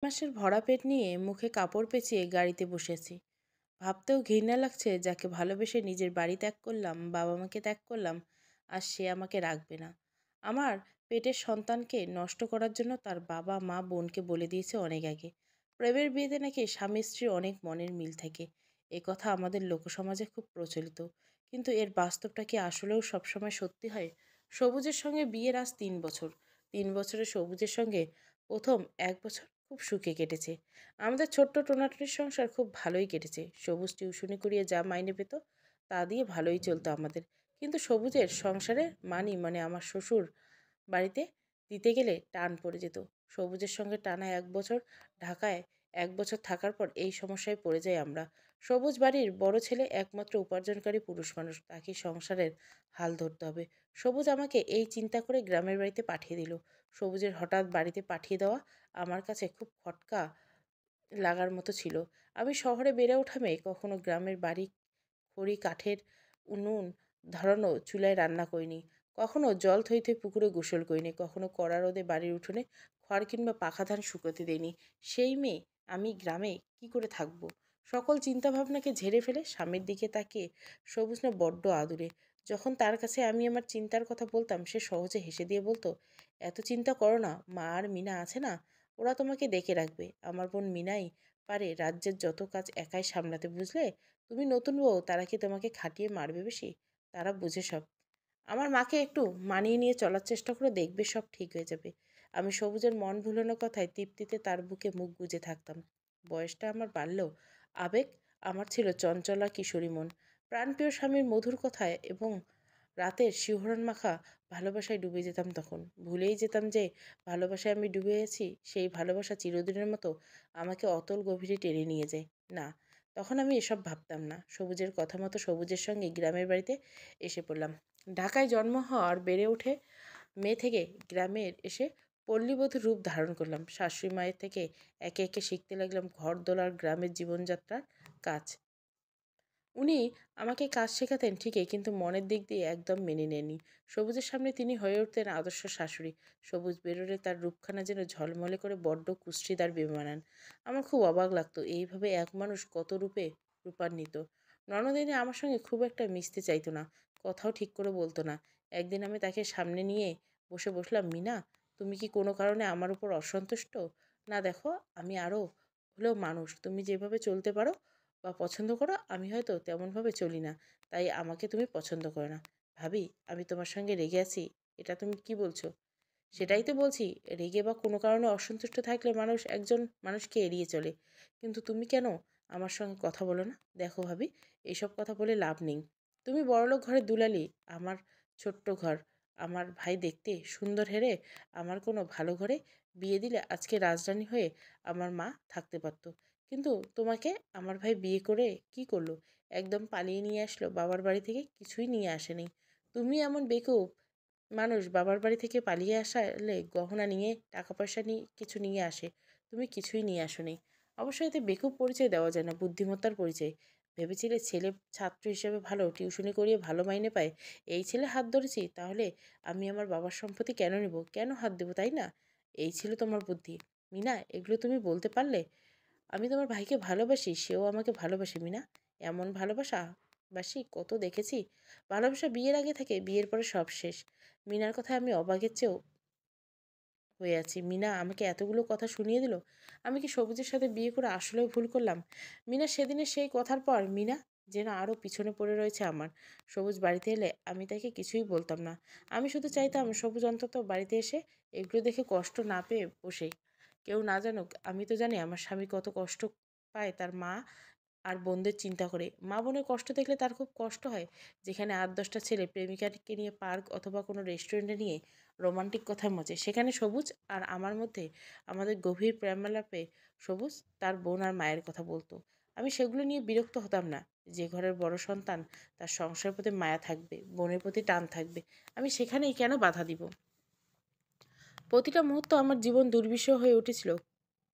মাসের ভরা পেট নিয়ে মুখে কাপড় পেঁচিয়ে গাড়িতে বসেছি। ভাবতেও ঘৃণা লাগছে, যাকে ভালোবেসে নিজের বাড়ি ত্যাগ করলাম, বাবা মাকে ত্যাগ করলাম, আর সে আমাকে রাখবে না। আমার পেটের সন্তানকে নষ্ট করার জন্য তার বাবা মা বোনকে বলে দিয়েছে অনেক আগে। প্রেমের বিয়েতে নাকি স্বামী স্ত্রীর অনেক মনের মিল থাকে। এ কথা আমাদের লোকসমাজে খুব প্রচলিত, কিন্তু এর বাস্তবটা কি আসলেও সবসময় সত্যি হয়? সবুজের সঙ্গে বিয়ের আজ 3 বছর। 3 বছরে সবুজের সঙ্গে প্রথম 1 বছর খুব সুখে কেটেছে। আমাদের ছোট্ট টোনাটুনির সংসার খুব ভালোই কেটেছে। সবুজ টিউশনি করিয়ে যা মাইনে পেত তা দিয়ে ভালোই চলতো আমাদের। কিন্তু সবুজের সংসারে মানে আমার শ্বশুর বাড়িতে দিতে গেলে টান পড়ে যেত। সবুজের সঙ্গে টানা 1 বছর ঢাকায় 1 বছর থাকার পর এই সমস্যায় পড়ে যাই আমরা। সবুজ বাড়ির বড় ছেলে, একমাত্র উপার্জনকারী পুরুষ মানুষ, তাকে সংসারের হাল ধরতে হবে। সবুজ আমাকে এই চিন্তা করে গ্রামের বাড়িতে পাঠিয়ে দিল। সবুজের হঠাৎ বাড়িতে পাঠিয়ে দেওয়া আমার কাছে খুব খটকা লাগার মতো ছিল। আমি শহরে বেড়ে ওঠা মেয়ে, কখনো গ্রামের বাড়ি খড়ি কাঠের উনুন ধরানো চুলায় রান্না করিনি, কখনো জল থই থই পুকুরে গোসল করিনি, কখনো কড়া রোদে বাড়ির উঠোনে খড় কিংবা পাখা ধান শুকোতে দেয়নি। সেই মেয়ে আমি গ্রামে কি করে থাকবো? সকল চিন্তাভাবনাকে ঝেড়ে ফেলে স্বামীর দিকে তাকিয়ে সবুজ না বড্ড আদুরে। যখন তার কাছে আমি আমার চিন্তার কথা বলতাম, সে সহজে হেসে দিয়ে বলতো, এত চিন্তা করো না, মা আর মিনা আছে না, ওরা তোমাকে দেখে রাখবে। আমার বোন মিনাই পারে রাজ্যের যত কাজ একাই সামলাতে, বুঝলে? তুমি নতুন বউ, তারা কি তোমাকে খাটিয়ে মারবে বেশি? তারা বুঝে সব। আমার মাকে একটু মানিয়ে নিয়ে চলার চেষ্টা করে, দেখবে সব ঠিক হয়ে যাবে। আমি সবুজের মন ভুলানো কথায় তৃপ্তিতে তার বুকে মুখ গুজে থাকতাম। বয়সটা আমার বাড়লেও আবেগ আমার ছিল চঞ্চলা কিশোরী মন। প্রাণপ্রিয় স্বামীর মধুর কথায় এবং রাতের শিহরণ মাখা ভালোবাসায় ডুবে যেতাম তখন। ভুলেই যেতাম যে ভালোবাসায় আমি ডুবে আছি। সেই ভালোবাসা চিরদিনের মতো আমাকে অতল গভীরে টেনে নিয়ে যায়। না, তখন আমি এসব ভাবতাম না। সবুজের কথা মতো সবুজের সঙ্গে গ্রামের বাড়িতে এসে পড়লাম। ঢাকায় জন্ম হওয়ার বেড়ে ওঠে মেয়ে থেকে গ্রামের এসে পল্লীবধূর রূপ ধারণ করলাম। শাশুড়ি মায়ের থেকে একে একে শিখতে লাগলাম ঘর দোলার গ্রামের জীবনযাত্রার কাজ। উনি আমাকে কাজ শেখাতেন ঠিকই, কিন্তু মনের দিক দিয়ে একদম মেনে নেননি। সবুজের সামনে তিনি হয়ে উঠতেন আদর্শ শাশুড়ি। সবুজ বেরোলে তার রূপখানা যেন ঝলমলে করে বড্ড কুশ্রীদার বেমানান। আমার খুব অবাক লাগতো, এইভাবে এক মানুষ কত রূপে রূপান্বিত। ননদিনী আমার সঙ্গে খুব একটা মিশতে চাইতো না, কথাও ঠিক করে বলতো না। একদিন আমি তাকে সামনে নিয়ে বসলাম, মিনা, তুমি কি কোনো কারণে আমার উপর অসন্তুষ্ট? না, দেখো, আমি আরও হলেও মানুষ। তুমি যেভাবে চলতে পারো বা পছন্দ করো, আমি হয়তো তেমনভাবে চলি না, তাই আমাকে তুমি পছন্দ করো না। ভাবি, আমি তোমার সঙ্গে রেগে আছি, এটা তুমি কি বলছো? সেটাই তো বলছি। রেগে বা কোনো কারণে অসন্তুষ্ট থাকলে মানুষ একজন মানুষকে এড়িয়ে চলে, কিন্তু তুমি কেন আমার সঙ্গে কথা বলো না? দেখো ভাবি, এইসব কথা বলে লাভ নেই। তুমি বড়লোক ঘরে দুলালি, আমার ছোট্ট ঘর। আমার ভাই দেখতে সুন্দর হেরে আমার কোনো ভালো ঘরে বিয়ে দিলে আজকে রাজরানী হয়ে আমার মা থাকতে পারত। কিন্তু তোমাকে আমার ভাই বিয়ে করে কি করলো? একদম পালিয়ে নিয়ে আসলো বাবার বাড়ি থেকে, কিছুই নিয়ে আসেনি। তুমি এমন বেকুব মানুষ, বাবার বাড়ি থেকে পালিয়ে আসালে গহনা নিয়ে, টাকা পয়সা নিয়ে কিছু নিয়ে আসে। তুমি কিছুই নিয়ে আসোনি। অবশ্যই এতে বেকুব পরিচয় দেওয়া যায় না, বুদ্ধিমত্তার পরিচয়। ভেবেছিলে ছেলে ছাত্র হিসেবে ভালো, টিউশনি করিয়ে ভালো মাইনে পায়, এই ছেলে হাত ধরেছি, তাহলে আমি আমার বাবার সম্পত্তি কেন নেব, কেন হাত দেবো, তাই না? এই ছিল তোমার বুদ্ধি। মিনা, এগুলো তুমি বলতে পারলে? আমি তোমার ভাইকে ভালোবাসি, সেও আমাকে ভালোবাসে মিনা। এমন ভালোবাসা বাসি কত দেখেছি। ভালোবাসা বিয়ের আগে থাকে, বিয়ের পরে সব শেষ। মিনার কথায় আমি অবাকের চেয়েও হয়ে আছি। মিনা আমাকে এতগুলো কথা শুনিয়ে দিল। আমি কি সবুজের সাথে বিয়ে করে আসলেও ভুল করলাম? মিনা সেদিনের সেই কথার পর মিনা যেন আরও পিছনে পড়ে রয়েছে আমার। সবুজ বাড়িতে এলে আমি তাকে কিছুই বলতাম না। আমি শুধু চাইতাম সবুজ অন্তত বাড়িতে এসে এগুলো দেখে কষ্ট না পেয়ে বসে। কেউ না জানুক, আমি তো জানি আমার স্বামী কত কষ্ট পায় তার মা আর বোনদের চিন্তা করে। মা বোনের কষ্ট দেখলে তার খুব কষ্ট হয়। যেখানে 8-10টা ছেলে প্রেমিকাকে নিয়ে পার্ক অথবা কোনো রেস্টুরেন্টে নিয়ে রোমান্টিক কথায় মজে, সেখানে সবুজ আর আমার মধ্যে আমাদের গভীর প্রেমালাপে সবুজ তার বোন আর মায়ের কথা বলতো। আমি সেগুলো নিয়ে বিরক্ত হতাম না। যে ঘরের বড় সন্তান, তার সংসারের প্রতি মায়া থাকবে, বোনের প্রতি টান থাকবে, আমি সেখানেই কেন বাধা দিব? প্রতিটা মুহূর্ত আমার জীবন দুর্বিষহ হয়ে উঠেছিল।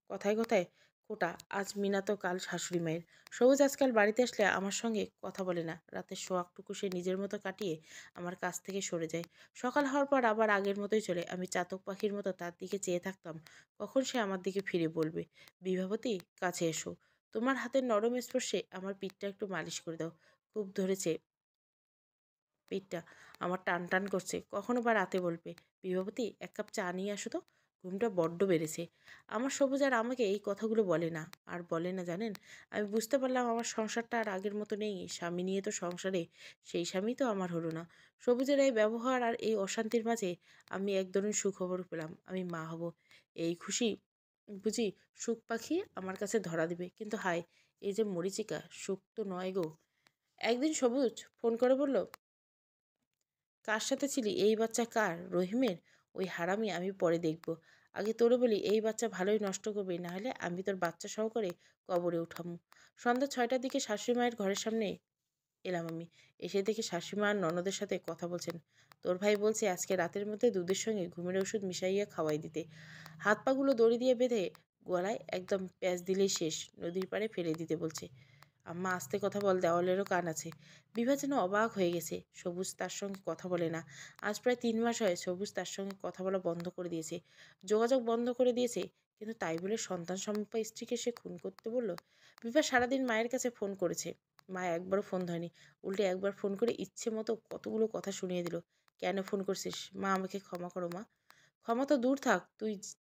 কথায় কথায় কোটা, আজ মিনা তো কাল শাশুড়ি মায়ের। সবুজ আজকাল বাড়িতে আসলে আমার সঙ্গে কথা বলে না। রাতের সোয়াগটুকু সে নিজের মতো কাটিয়ে আমার কাছ থেকে সরে যায়। সকাল হওয়ার পর আবার আগের মতোই চলে। আমি চাতক পাখির মতো তার দিকে চেয়ে থাকতাম কখন সে আমার দিকে ফিরে বলবে, বিভাবতী, কাছে এসো। তোমার হাতের নরম স্পর্শে আমার পিঠটা একটু মালিশ করে দাও। খুব ধরেছে পেটটা, আমার টান টান করছে। কখনো বা রাতে বলবে, বিভাবতী, এক কাপ চা নিয়ে আসো তো, ঘুমটা বড্ড বেড়েছে। আমার সবুজ আর আমাকে এই কথাগুলো বলে না। আর বলে না জানেন, আমি বুঝতে পারলাম আমার সংসারটা আর আগের মতো নেই। স্বামী নিয়ে তো সংসারে, সেই স্বামী তো আমার হলো না। সবুজের এই ব্যবহার আর এই অশান্তির মাঝে আমি এক ধরনের সুখবর পেলাম, আমি মা হব। এই খুশি বুঝি সুখ পাখি আমার কাছে ধরা দিবে। কিন্তু হায়, এই যে মরিচিকা, সুখ তো নয় গো। একদিন সবুজ ফোন করে বলল, কার সাথে ছিলি? এই বাচ্চা কার? রহিমের? ওই হারামি আমি পরে দেখব। আগে তোরে বলি, এই বাচ্চা ভালোই নষ্ট করবে, না হলে আমি তোর বাচ্চা সহকারে কবরে উঠামু। সন্ধ্যা 6টার দিকে শাশুড়ি মায়ের ঘরের সামনে এলাম আমি। এসে দেখি শাশুড়িমা আর ননদের সাথে কথা বলছেন। তোর ভাই বলছে আজকে রাতের মধ্যে দুধের সঙ্গে ঘুমের ওষুধ মিশাইয়া খাওয়াই দিতে। হাত পাগুলো দড়ি দিয়ে বেঁধে গলায় একদম প্যাঁচ দিলেই শেষ, নদীর পাড়ে ফেলে দিতে বলছে। আম্মা, আস্তে কথা বল, দেওয়ালেরও কান আছে। বিভা যেন অবাক হয়ে গেছে। সবুজ তার সঙ্গে কথা বলে না। আজ প্রায় 3 মাস হয় সবুজ তার সঙ্গে কথা বলা বন্ধ করে দিয়েছে, যোগাযোগ বন্ধ করে দিয়েছে। কিন্তু তাই বলে সন্তান সম্ভবা স্ত্রীকে সে খুন করতে বলল? বিভা সারাদিন মায়ের কাছে ফোন করেছে, মা একবারও ফোন ধরেনি। উল্টে একবার ফোন করে ইচ্ছে মতো কতগুলো কথা শুনিয়ে দিল। কেন ফোন করছিস মা? আমাকে ক্ষমা করো মা। ক্ষমা তো দূর থাক, তুই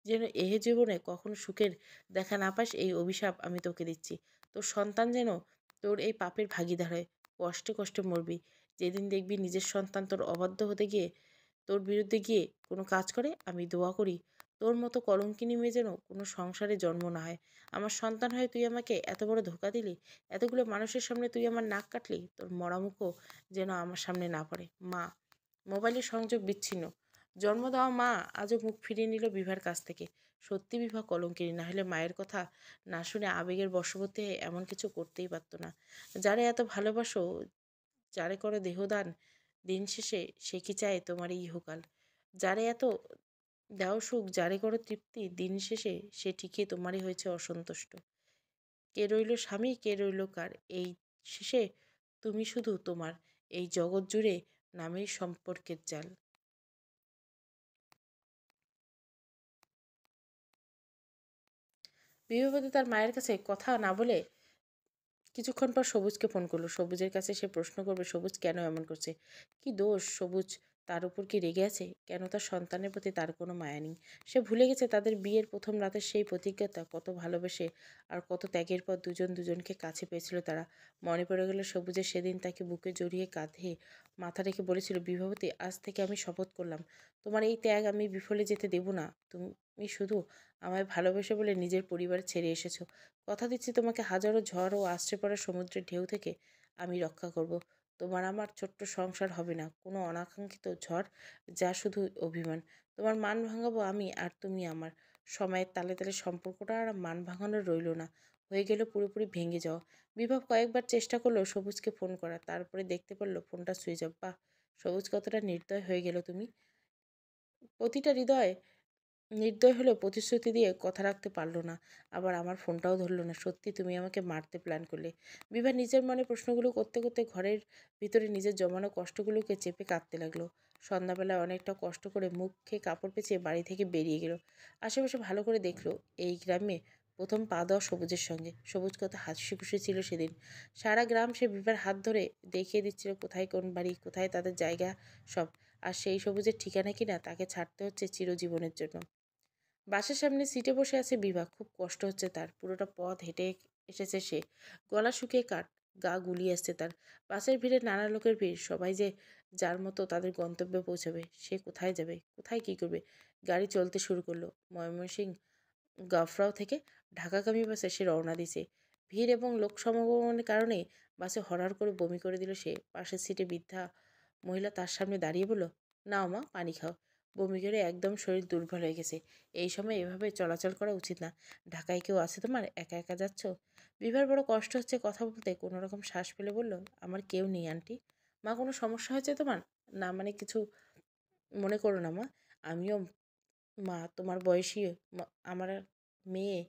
যেন এহে জীবনে কখনো সুখের দেখা না পাস, এই অভিশাপ আমি তোকে দিচ্ছি। তোর সন্তান যেন তোর এই পাপের ভাগীদার হয়। কষ্টে কষ্টে মরবি। যেদিন দেখবি নিজের সন্তান তোর অবাধ্য হতে গিয়ে, তোর বিরুদ্ধে গিয়ে কোনো কাজ করে, আমি দোয়া করি তোর মতো কলঙ্কিনী মেয়ে যেন কোনো সংসারে জন্ম না হয়। আমার সন্তান হয়ে তুই আমাকে এত বড় ধোকা দিলি। এতগুলো মানুষের সামনে তুই আমার নাক কাটলি। তোর মরা মুখও যেন আমার সামনে না পড়ে। মা। মোবাইলের সংযোগ বিচ্ছিন্ন। জন্ম দেওয়া মা আজও মুখ ফিরিয়ে নিল বিভার কাছ থেকে। সত্যি বিভা কলঙ্কিনী, না হলে মায়ের কথা না শুনে আবেগের বশবর্তী হয়ে এমন কিছু করতেই পারতো না। যারে এত ভালোবাসো, যারে করো দেহদান, দিন শেষে সে কি চায় তোমার এই ইহকাল? যারে এত দাও সুখ, যারে করো তৃপ্তি, দিন শেষে সে ঠিকই তোমারই হয়েছে অসন্তুষ্ট। কে রইল স্বামী, কে রইল কার? এই শেষে তুমি শুধু তোমার, এই জগৎ জুড়ে নামেই সম্পর্কের জাল। বিবাহবতী তার মায়ের কাছে কথা না বলে কিছুক্ষণ পর সবুজকে ফোন করলো। সবুজের কাছে সে প্রশ্ন করবে সবুজ কেন এমন করছে, কি দোষ সবুজ, তার উপর কি রেগে আছে? কেন তার সন্তানের প্রতি তার কোনো মায়া নেই? সে ভুলে গেছে তাদের বিয়ের প্রথম রাতের সেই প্রতিজ্ঞাটা, কত ভালোবেসে আর কত ত্যাগের পর দুজন দুজনকে কাছে পেয়েছিল তারা। মনে পড়ে গেল সবুজের সেদিন তাকে বুকে জড়িয়ে কাঁধে মাথা রেখে বলেছিল, বিভাবতী, আজ থেকে আমি শপথ করলাম তোমার এই ত্যাগ আমি বিফলে যেতে দেব না। তুমি শুধু আমায় ভালোবেসে বলে নিজের পরিবার ছেড়ে এসেছো। কথা দিচ্ছি তোমাকে হাজারো ঝড় ও আছড়ে পড়া সমুদ্রের ঢেউ থেকে আমি রক্ষা করব। তোমার আমার ছোট্ট সংসার হবে না কোনো অনাকাঙ্ক্ষিত ঝড়, যা শুধু অভিমান। তোমার মান ভাঙাবো আমি আর তুমি আমার। সময়ের তালে তালে সম্পর্কটা আর মান ভাঙানোর রইল না, হয়ে গেল পুরোপুরি ভেঙে যাওয়া। বিভা কয়েকবার চেষ্টা করলো সবুজকে ফোন করা, তারপরে দেখতে পারলো ফোনটা সুইচ অফ। বাহ, সবুজ, কতটা নির্দয় হয়ে গেল তুমি। প্রতিটা হৃদয় নির্দয় হলেও প্রতিশ্রুতি দিয়ে কথা রাখতে পারলো না, আবার আমার ফোনটাও ধরলো না। সত্যি তুমি আমাকে মারতে প্ল্যান করলে? বিভা নিজের মনে প্রশ্নগুলো করতে করতে ঘরের ভিতরে নিজের জমানো কষ্টগুলোকে চেপে কাঁদতে লাগলো। সন্ধ্যাবেলায় অনেকটা কষ্ট করে মুখে কাপড় পেঁচিয়ে বাড়ি থেকে বেরিয়ে গেল। আশেপাশে ভালো করে দেখলো। এই গ্রামে প্রথম পা দেওয়া সবুজের সঙ্গে। সবুজ কত হাসি খুশি ছিল সেদিন। সারা গ্রাম সে বিভার হাত ধরে দেখিয়ে দিচ্ছিল কোথায় কোন বাড়ি, কোথায় তাদের জায়গা সব। আর সেই সবুজের ঠিকানা কিনা তাকে ছাড়তে হচ্ছে চিরজীবনের জন্য। বাসের সামনে সিটে বসে আছে বিভা। খুব কষ্ট হচ্ছে তার। পুরোটা পথ হেঁটে এসেছে সে। গলা শুকিয়ে কাঠ, গা গুলিয়ে আসছে তার। বাসের ভিড়ে নানা লোকের ভিড়। সবাই যে যার মতো তাদের গন্তব্যে পৌঁছাবে। সে কোথায় যাবে, কোথায় কি করবে? গাড়ি চলতে শুরু করলো। ময়মনসিংহ গাফরাও থেকে ঢাকাগামী বাসে সে রওনা দিছে। ভিড় এবং লোক সমাগমের কারণে বাসে হরহর করে বমি করে দিল সে। পাশের সিটে বৃদ্ধা মহিলা তার সামনে দাঁড়িয়ে বলল, নাও মা, পানি খাও। বমি করে একদম শরীর দুর্বল হয়ে গেছে। এই সময় এভাবে চলাচল করা উচিত না। ঢাকায় কেউ আছে তোমার? একা একা যাচ্ছ? বিভার বড় কষ্ট হচ্ছে কথা বলতে। কোনো রকম শ্বাস ফেলে বলল, আমার কেউ নেই আন্টি। মা, কোনো সমস্যা হয়েছে তোমার? না মানে কিছু মনে করো না মা, আমিও মা, তোমার বয়সী আমার মেয়ে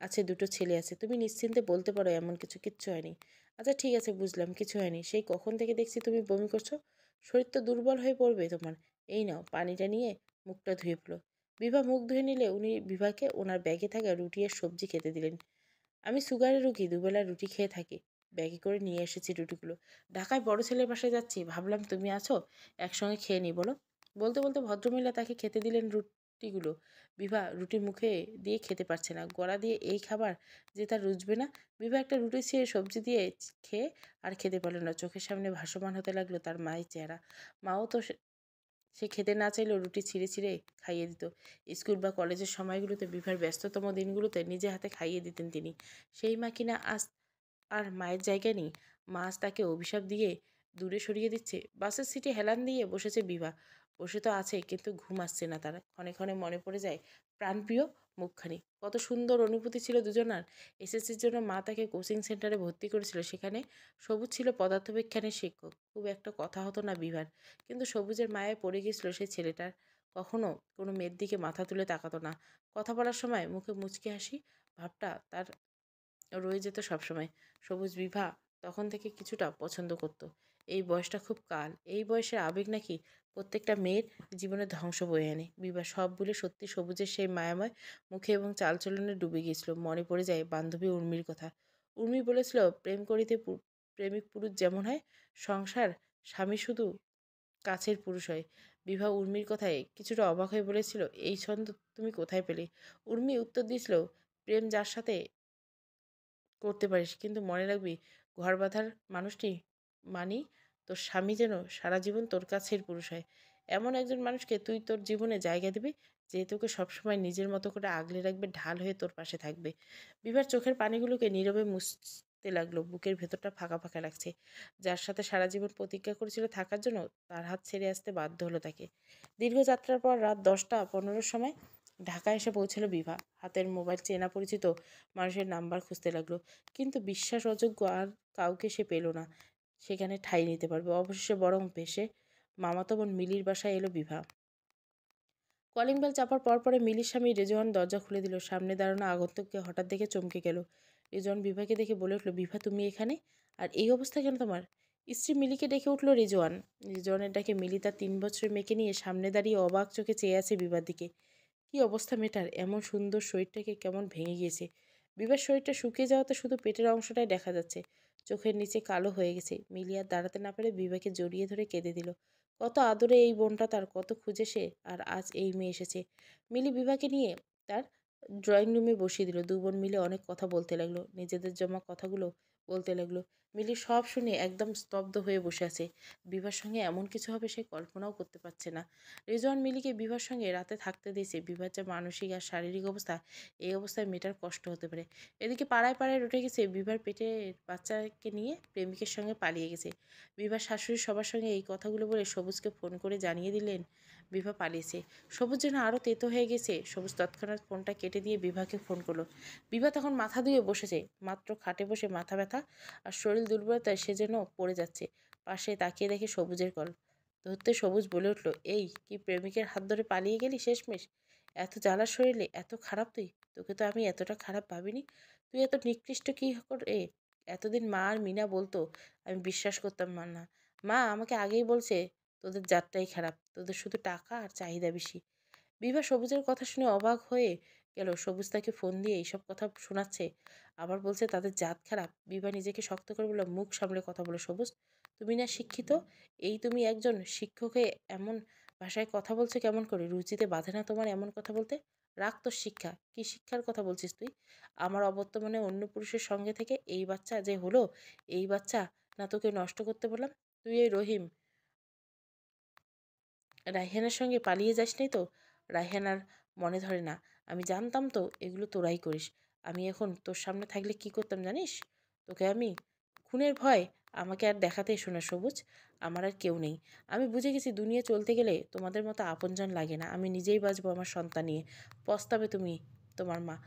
আছে, দুটো ছেলে আছে। তুমি নিশ্চিন্তে বলতে পারো এমন কিচ্ছু হয়নি। আচ্ছা ঠিক আছে বুঝলাম কিছু হয়নি। সেই কখন থেকে দেখছি তুমি বমি করছো। শরীর তো দুর্বল হয়ে পড়বে তোমার। এই নাও পানিটা নিয়ে মুখটা ধুয়ে ফেলো। বিভা মুখ ধুয়ে নিলে উনি বিভাকে ওনার ব্যাগে থাকা রুটি আর সবজি খেতে দিলেন। আমি সুগারের রুগী, দুবেলা রুটি খেয়ে থাকি। ব্যাগে করে নিয়ে এসেছি রুটিগুলো। ঢাকায় বড় ছেলের বাসায় যাচ্ছি, ভাবলাম তুমি আছো, একসঙ্গে খেয়ে নিই বলো। বলতে বলতে ভদ্রমহিলা তাকে খেতে দিলেন রুটিগুলো। বিভা রুটি মুখে দিয়ে খেতে পারছে না। গলা দিয়ে এই খাবার যে তার রুচবে না। বিভা একটা রুটি ছিঁড়ে সবজি দিয়ে খেয়ে আর খেতে পারল না। চোখের সামনে ভাসমান হতে লাগলো তার মায়ের চেহারা। মাও তো সে খেতে না চাইলেও রুটি ছিঁড়ে ছিঁড়ে খাইয়ে দিত। স্কুল বা কলেজের সময়গুলোতে বিভার ব্যস্ততম দিনগুলোতে নিজে হাতে খাইয়ে দিতেন তিনি। সেই মা কিনা আজ আর মায়ের জায়গায় নেই। মা আজ তাকে অভিশাপ দিয়ে দূরে সরিয়ে দিচ্ছে। বাসের সিটে হেলান দিয়ে বসেছে বিভা। বসে তো আছে কিন্তু ঘুম আসছে না তার। ক্ষণে ক্ষণে মনে পড়ে যায় প্রাণপ্রিয় মুখখানি। কত সুন্দর অনুভূতি ছিল দুজনার। এসএসসির জন্য মা তাকে কোচিং সেন্টারে ভর্তি করেছিল। সেখানে সবুজ ছিল পদার্থবিজ্ঞানের শিক্ষক। খুব একটা কথা হতো না বিভার, কিন্তু সবুজের মায়ায় পড়ে গিয়েছিল সেই ছেলেটার। কখনো কোনো মেয়ের দিকে মাথা তুলে তাকাতো না। কথা বলার সময় মুখে মুচকি হাসি ভাবটা তার রয়ে যেত সবসময়। সবুজ বিভা তখন থেকে কিছুটা পছন্দ করত। এই বয়সটা খুব কাল। এই বয়সের আবেগ নাকি প্রত্যেকটা মেয়ের জীবনে ধ্বংস বয়ে আনে। বিভা সব বলে সত্যি সবুজের সেই মায়াময় মুখে এবং চালচলনে ডুবে গিয়েছিল। মনে পড়ে যায় বান্ধবী উর্মির কথা। উর্মি বলেছিল প্রেম করিতে প্রেমিক পুরুষ যেমন হয়, সংসার স্বামী শুধু কাছের পুরুষ হয়। বিভা উর্মির কথায় কিছুটা অবাক হয়ে বলেছিল, এই ছন্দ তুমি কোথায় পেলে? উর্মি উত্তর দিয়েছিল, প্রেম যার সাথে করতে পারিস, কিন্তু মনে রাখবি ঘর বাঁধার মানুষটি মানি তোর স্বামী যেন সারা জীবন তোর কাছের পুরুষ হয়। এমন একজন মানুষকে তুই তোর জীবনে জায়গা দিবি যে তোকে সবসময় নিজের মতো করে আগলে রাখবে, ঢাল হয়ে তোর পাশে থাকবে। বিভার চোখের পানিগুলোকে নীরবে মুছতে লাগলো। বুকের ভেতরটা ফাঁকা ফাঁকা লাগছে। যার সাথে সারা জীবন প্রতিজ্ঞা করেছিল থাকার জন্য, তার হাত ছেড়ে আসতে বাধ্য হলো তাকে। দীর্ঘ যাত্রার পর রাত 10টা 15-র সময় ঢাকায় এসে পৌঁছলো বিভা। হাতের মোবাইল চেনা পরিচিত মানুষের নাম্বার খুঁজতে লাগলো, কিন্তু বিশ্বাস অযোগ্য আর কাউকে সে পেল না সেখানে ঠাঁই নিতে পারবে। অবশেষে বরং ভেসে মামাতো বোন মিলির বাসায় এলো বিভা। কলিং বেল চাপার পরে মিলির স্বামী রেজওয়ান দরজা খুলে দিল। সামনে দাঁড়ানো আগন্তুককে হঠাৎ দেখে চমকে গেল। রেজওয়ান বিভাকে দেখে বলে উঠল, বিভা তুমি এখানে? আর এই অবস্থা কেন তোমার? স্ত্রী মিলিকে ডেকে উঠল রেজওয়ান। রেজওয়ানের ডাকে মিলি তার 3 বছরের মেয়েকে নিয়ে সামনে দাঁড়িয়ে অবাক চোখে চেয়ে আছে বিভার দিকে। কি অবস্থা মেয়েটার! এমন সুন্দর শরীরটাকে কেমন ভেঙে গিয়েছে। বিভার শরীরটা শুকিয়ে যাওয়াতে শুধু পেটের অংশটাই দেখা যাচ্ছে। চোখের নিচে কালো হয়ে গেছে। মিলি আর দাঁড়াতে না পেরে বিভাকে জড়িয়ে ধরে কেঁদে দিল। কত আদরে এই বোনটা তার, কত খুঁজে সে, আর আজ এই মেয়ে এসেছে। মিলি বিভাকে নিয়ে তার ড্রয়িং রুমে বসিয়ে দিল। দু বোন মিলে অনেক কথা বলতে লাগলো। নিজেদের জমা কথাগুলো বলতে লাগলো। মিলি সব শুনে একদম স্তব্ধ হয়ে বসে আছে। বিভার সঙ্গে এমন কিছু হবে সে কল্পনাও করতে পারছে না। রেজওয়ান মিলিকে বিভার সঙ্গে রাতে থাকতে দিয়েছে। বিভার যা মানসিক আর শারীরিক অবস্থা, এই অবস্থায় মেয়েটার কষ্ট হতে পারে। এদিকে পাড়ায় পাড়ায় উঠে গেছে বিভার পেটের বাচ্চাকে নিয়ে প্রেমিকের সঙ্গে পালিয়ে গেছে। বিভার শাশুড়ি সবার সঙ্গে এই কথাগুলো বলে সবুজকে ফোন করে জানিয়ে দিলেন বিভা পালিয়েছে। সবুজ যেন আরও তেতো হয়ে গেছে। সবুজ তৎক্ষণাৎ ফোনটা কেটে দিয়ে বিভাকে ফোন করলো। বিভা তখন মাথা ধুয়ে বসেছে। মাত্র খাটে বসে মাথা ব্যথা আর শরীর দুর্বলতায় সে যেন পড়ে যাচ্ছে। পাশে তাকিয়ে দেখে সবুজের কল ধরতে সবুজ বলে উঠল, এই কি প্রেমিকের হাত ধরে পালিয়ে গেলি শেষমেশ? এত জ্বালা শরীরে, এত খারাপ তুই? তোকে তো আমি এতটা খারাপ ভাবিনি। তুই এত নিকৃষ্ট কি করে? এতদিন মা আর মিনা বলতো, আমি বিশ্বাস করতাম না। মা আমাকে আগেই বলছে তোদের জাতটাই খারাপ, তোদের শুধু টাকা আর চাহিদা বেশি। বিভা সবুজের কথা শুনে অবাক হয়ে গেল। সবুজ তাকে ফোন দিয়ে এইসব কথা শোনাচ্ছে, আবার বলছে তাদের জাত খারাপ। বিভা নিজেকে শক্ত করে বলল, মুখ সামলে কথা বলো সবুজ। তুমি না শিক্ষিত? এই তুমি একজন শিক্ষকে এমন ভাষায় কথা বলছো কেমন করে? রুচিতে বাধে না তোমার এমন কথা বলতে? রাখ তোর শিক্ষা। কি শিক্ষার কথা বলছিস তুই? আমার অবর্তমানে অন্য পুরুষের সঙ্গে থেকে এই বাচ্চা যে হলো, এই বাচ্চা না তোকে নষ্ট করতে বললাম? তুই এই রহিম রায়হানের সঙ্গে পালিয়ে যাস নাই তো? রায়হান আর মনে ধরে না। আমি জানতাম তো এগুলো তোরাই করিস। আমি এখন তোর সামনে থাকলে কি করতাম জানিস? তোকে আমি খুনের ভয় আমাকে আর দেখাতে এসো না সবুজ। আমার আর কেউ নেই। আমি বুঝে গেছি দুনিয়া চলতে গেলে তোমাদের মতো আপনজন লাগে না। আমি নিজেই বাঁচবো আমার সন্তান নিয়ে। পস্তাবে তুমি, তোমার মা।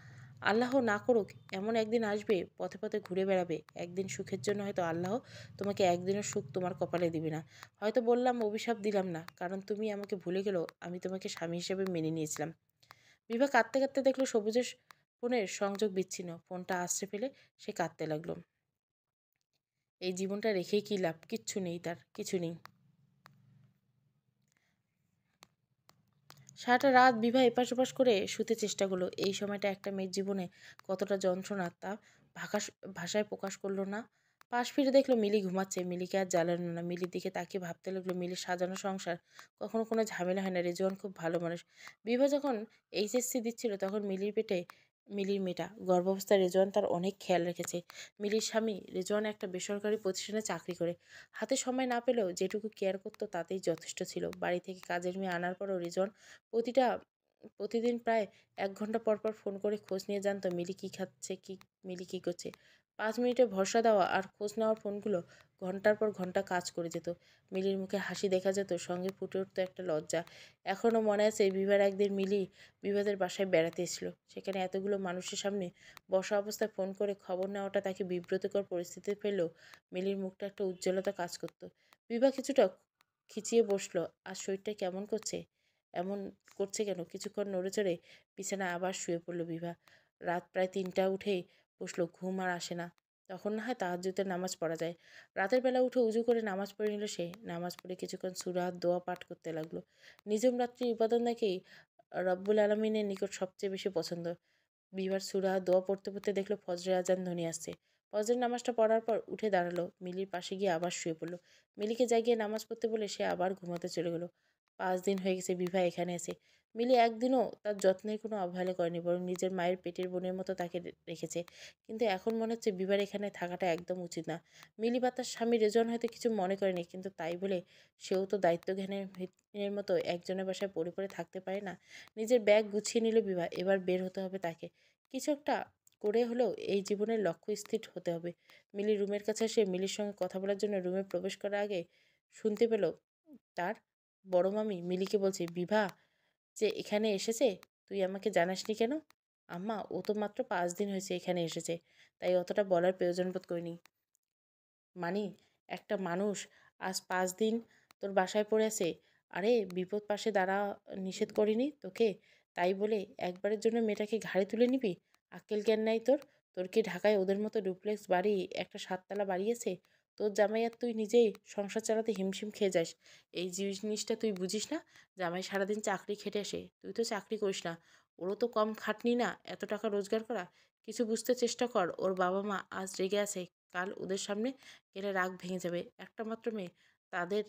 আল্লাহ না করুক এমন একদিন আসবে, পথে পথে ঘুরে বেড়াবে। একদিন সুখের জন্য হয়তো আল্লাহ তোমাকে একদিনও সুখ তোমার কপালে দিবে না। হয়তো বললাম, অভিশাপ দিলাম না, কারণ তুমি আমাকে ভুলে গেলেও আমি তোমাকে স্বামী হিসেবে মেনে নিয়েছিলাম। বিভা কাঁদতে কাঁদতে দেখলো সবুজের ফোনের সংযোগ বিচ্ছিন্ন। ফোনটা আছড়ে ফেলে সে কাঁদতে লাগলো। এই জীবনটা রেখেই কী লাভ? কিচ্ছু নেই, তার কিছু নেই। সারাটা রাত বিভা এপাশ ওপাশ করে শুতে চেষ্টা করলো। এই সময়টা একটা মেয়ের জীবনে কতটা যন্ত্রণা তা ভাষায় প্রকাশ করলো না। পাশ ফিরে দেখলো মিলি ঘুমাচ্ছে। মিলিকে আর জ্বালানো না। মিলির দিকে তাকিয়ে ভাবতে লাগলো, মিলির সাজানো সংসার কখনো কোনো ঝামেলা হয় না। রেজওয়ান খুব ভালো মানুষ। বিভা যখন এইচএসসি দিচ্ছিল তখন মিলির পেটে মিলির মেয়েটা গর্ভাবস্থায় রেজওয়ান তার অনেক খেয়াল রেখেছে। মিলির স্বামী রেজওয়ান একটা বেসরকারি প্রতিষ্ঠানে চাকরি করে। হাতে সময় না পেলেও যেটুকু কেয়ার করতো তাতেই যথেষ্ট ছিল। বাড়ি থেকে কাজের মেয়ে আনার পরও রেজওয়ান প্রতিটা প্রতিদিন প্রায় ১ ঘন্টা পর পর ফোন করে খোঁজ নিয়ে জানতো মিলি কী খাচ্ছে, মিলি কী করছে। ৫ মিনিটে ভরসা দেওয়া আর খোঁজ নেওয়ার ফোনগুলো ঘন্টার পর ঘন্টা কাজ করে যেত। মিলির মুখে হাসি দেখা যেত, সঙ্গে ফুটে উঠতো একটা লজ্জা। এখনও মনে আছে বিভার একদিন মিলি বিভাদের বাসায় বেড়াতে এসেছিল। সেখানে এতগুলো মানুষের সামনে বসা অবস্থায় ফোন করে খবর নেওয়াটা তাকে বিব্রতকর পরিস্থিতি ফেললেও মিলির মুখটা একটা উজ্জ্বলতা কাজ করতো। বিভা কিছুটা খিচিয়ে বসলো। আর শরীরটা কেমন করছে, এমন করছে কেন? কিছুক্ষণ নড়েচড়ে বিছানায় আবার শুয়ে পড়ল বিভা। রাত প্রায় ৩টা উঠেই বসলো। ঘুম আর আসে না। তখন না হয় তাহাজ্জুদের নামাজ পড়া যায়। রাতের বেলা উঠে উজু করে নামাজ পড়ে নিল সে। নামাজ পড়ে কিছুক্ষণ সূরা দোয়া পাঠ করতে লাগলো। নিজম রাত্রির ইবাদত নাকি রব্বুল আলামিনের নিকট সবচেয়ে বেশি পছন্দ। বিভার সূরা দোয়া পড়তে পড়তে দেখলো ফজরের আজান ধ্বনি আসছে। ফজরের নামাজটা পড়ার পর উঠে দাঁড়ালো। মিলির পাশে গিয়ে আবার শুয়ে পড়ল। মিলিকে জাগিয়ে নামাজ পড়তে বলে সে আবার ঘুমাতে চলে গেল। ৫ দিন হয়ে গেছে বিভা এখানে এসে। মিলি একদিনও তার যত্নের কোনো অবহেলা করেনি, বরং নিজের মায়ের পেটের বোনের মতো তাকে রেখেছে। কিন্তু এখন মনে হচ্ছে বিভার এখানে থাকাটা একদম উচিত না। মিলি বা তার স্বামী রেজন হয়তো কিছু মনে করেনি, কিন্তু তাই বলে সেও তো দায়িত্বজ্ঞানের মতো একজনের বাসায় পড়ে পড়ে থাকতে পারে না। নিজের ব্যাগ গুছিয়ে নিল বিভা। এবার বের হতে হবে তাকে। কিছু একটা করে হলেও এই জীবনের লক্ষ্য স্থির হতে হবে। মিলি রুমের কাছে এসে মিলির সঙ্গে কথা বলার জন্য রুমে প্রবেশ করার আগে শুনতে পেল তার বড় মামি মিলিকে বলছে, বিভা যে এখানে এসেছে তুই আমাকে জানাসনি কেন? আম্মা, ও তো মাত্র ৫ দিন হয়েছে এখানে এসেছে, তাই অতটা বলার প্রয়োজন বোধ করিনি। মানি, একটা মানুষ আজ ৫ দিন তোর বাসায় পড়ে আছে। আরে বিপদ পাশে দাঁড়া নিষেধ করিনি তোকে, তাই বলে একবারের জন্য মেয়েটাকে ঘাড়ে তুলে নিবি? আক্কেল জ্ঞান নাই তোর? তোর কি ঢাকায় ওদের মতো ডুপ্লেক্স বাড়ি, একটা ৭ তলা বাড়ি আছে? তোর জামাই আর তুই নিজেই সংসার চালাতে হিমশিম খেয়ে যাস। এই জিনিসটা তুই বুঝিস না? জামাই সারাদিন চাকরি খেটে আসে, তুই তো চাকরি করিস না। ওরও তো কম খাটনি না এত টাকা রোজগার করা। কিছু বুঝতে চেষ্টা কর। ওর বাবা মা আজ রেগে আছে, কাল ওদের সামনে গেলে রাগ ভেঙে যাবে। একটা মাত্র মেয়ে, তাদের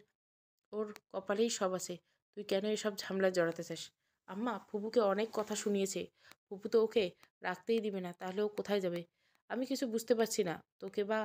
ওর কপালেই সব আছে। তুই কেন এসব ঝামেলায় জড়াতে চাস? আম্মা, ফুপুকে অনেক কথা শুনিয়েছে। ফুপু তো ওকে রাখতেই দিবে না, তাহলে ও কোথায় যাবে? আমি কিছু বুঝতে পারছি না। তোকে বা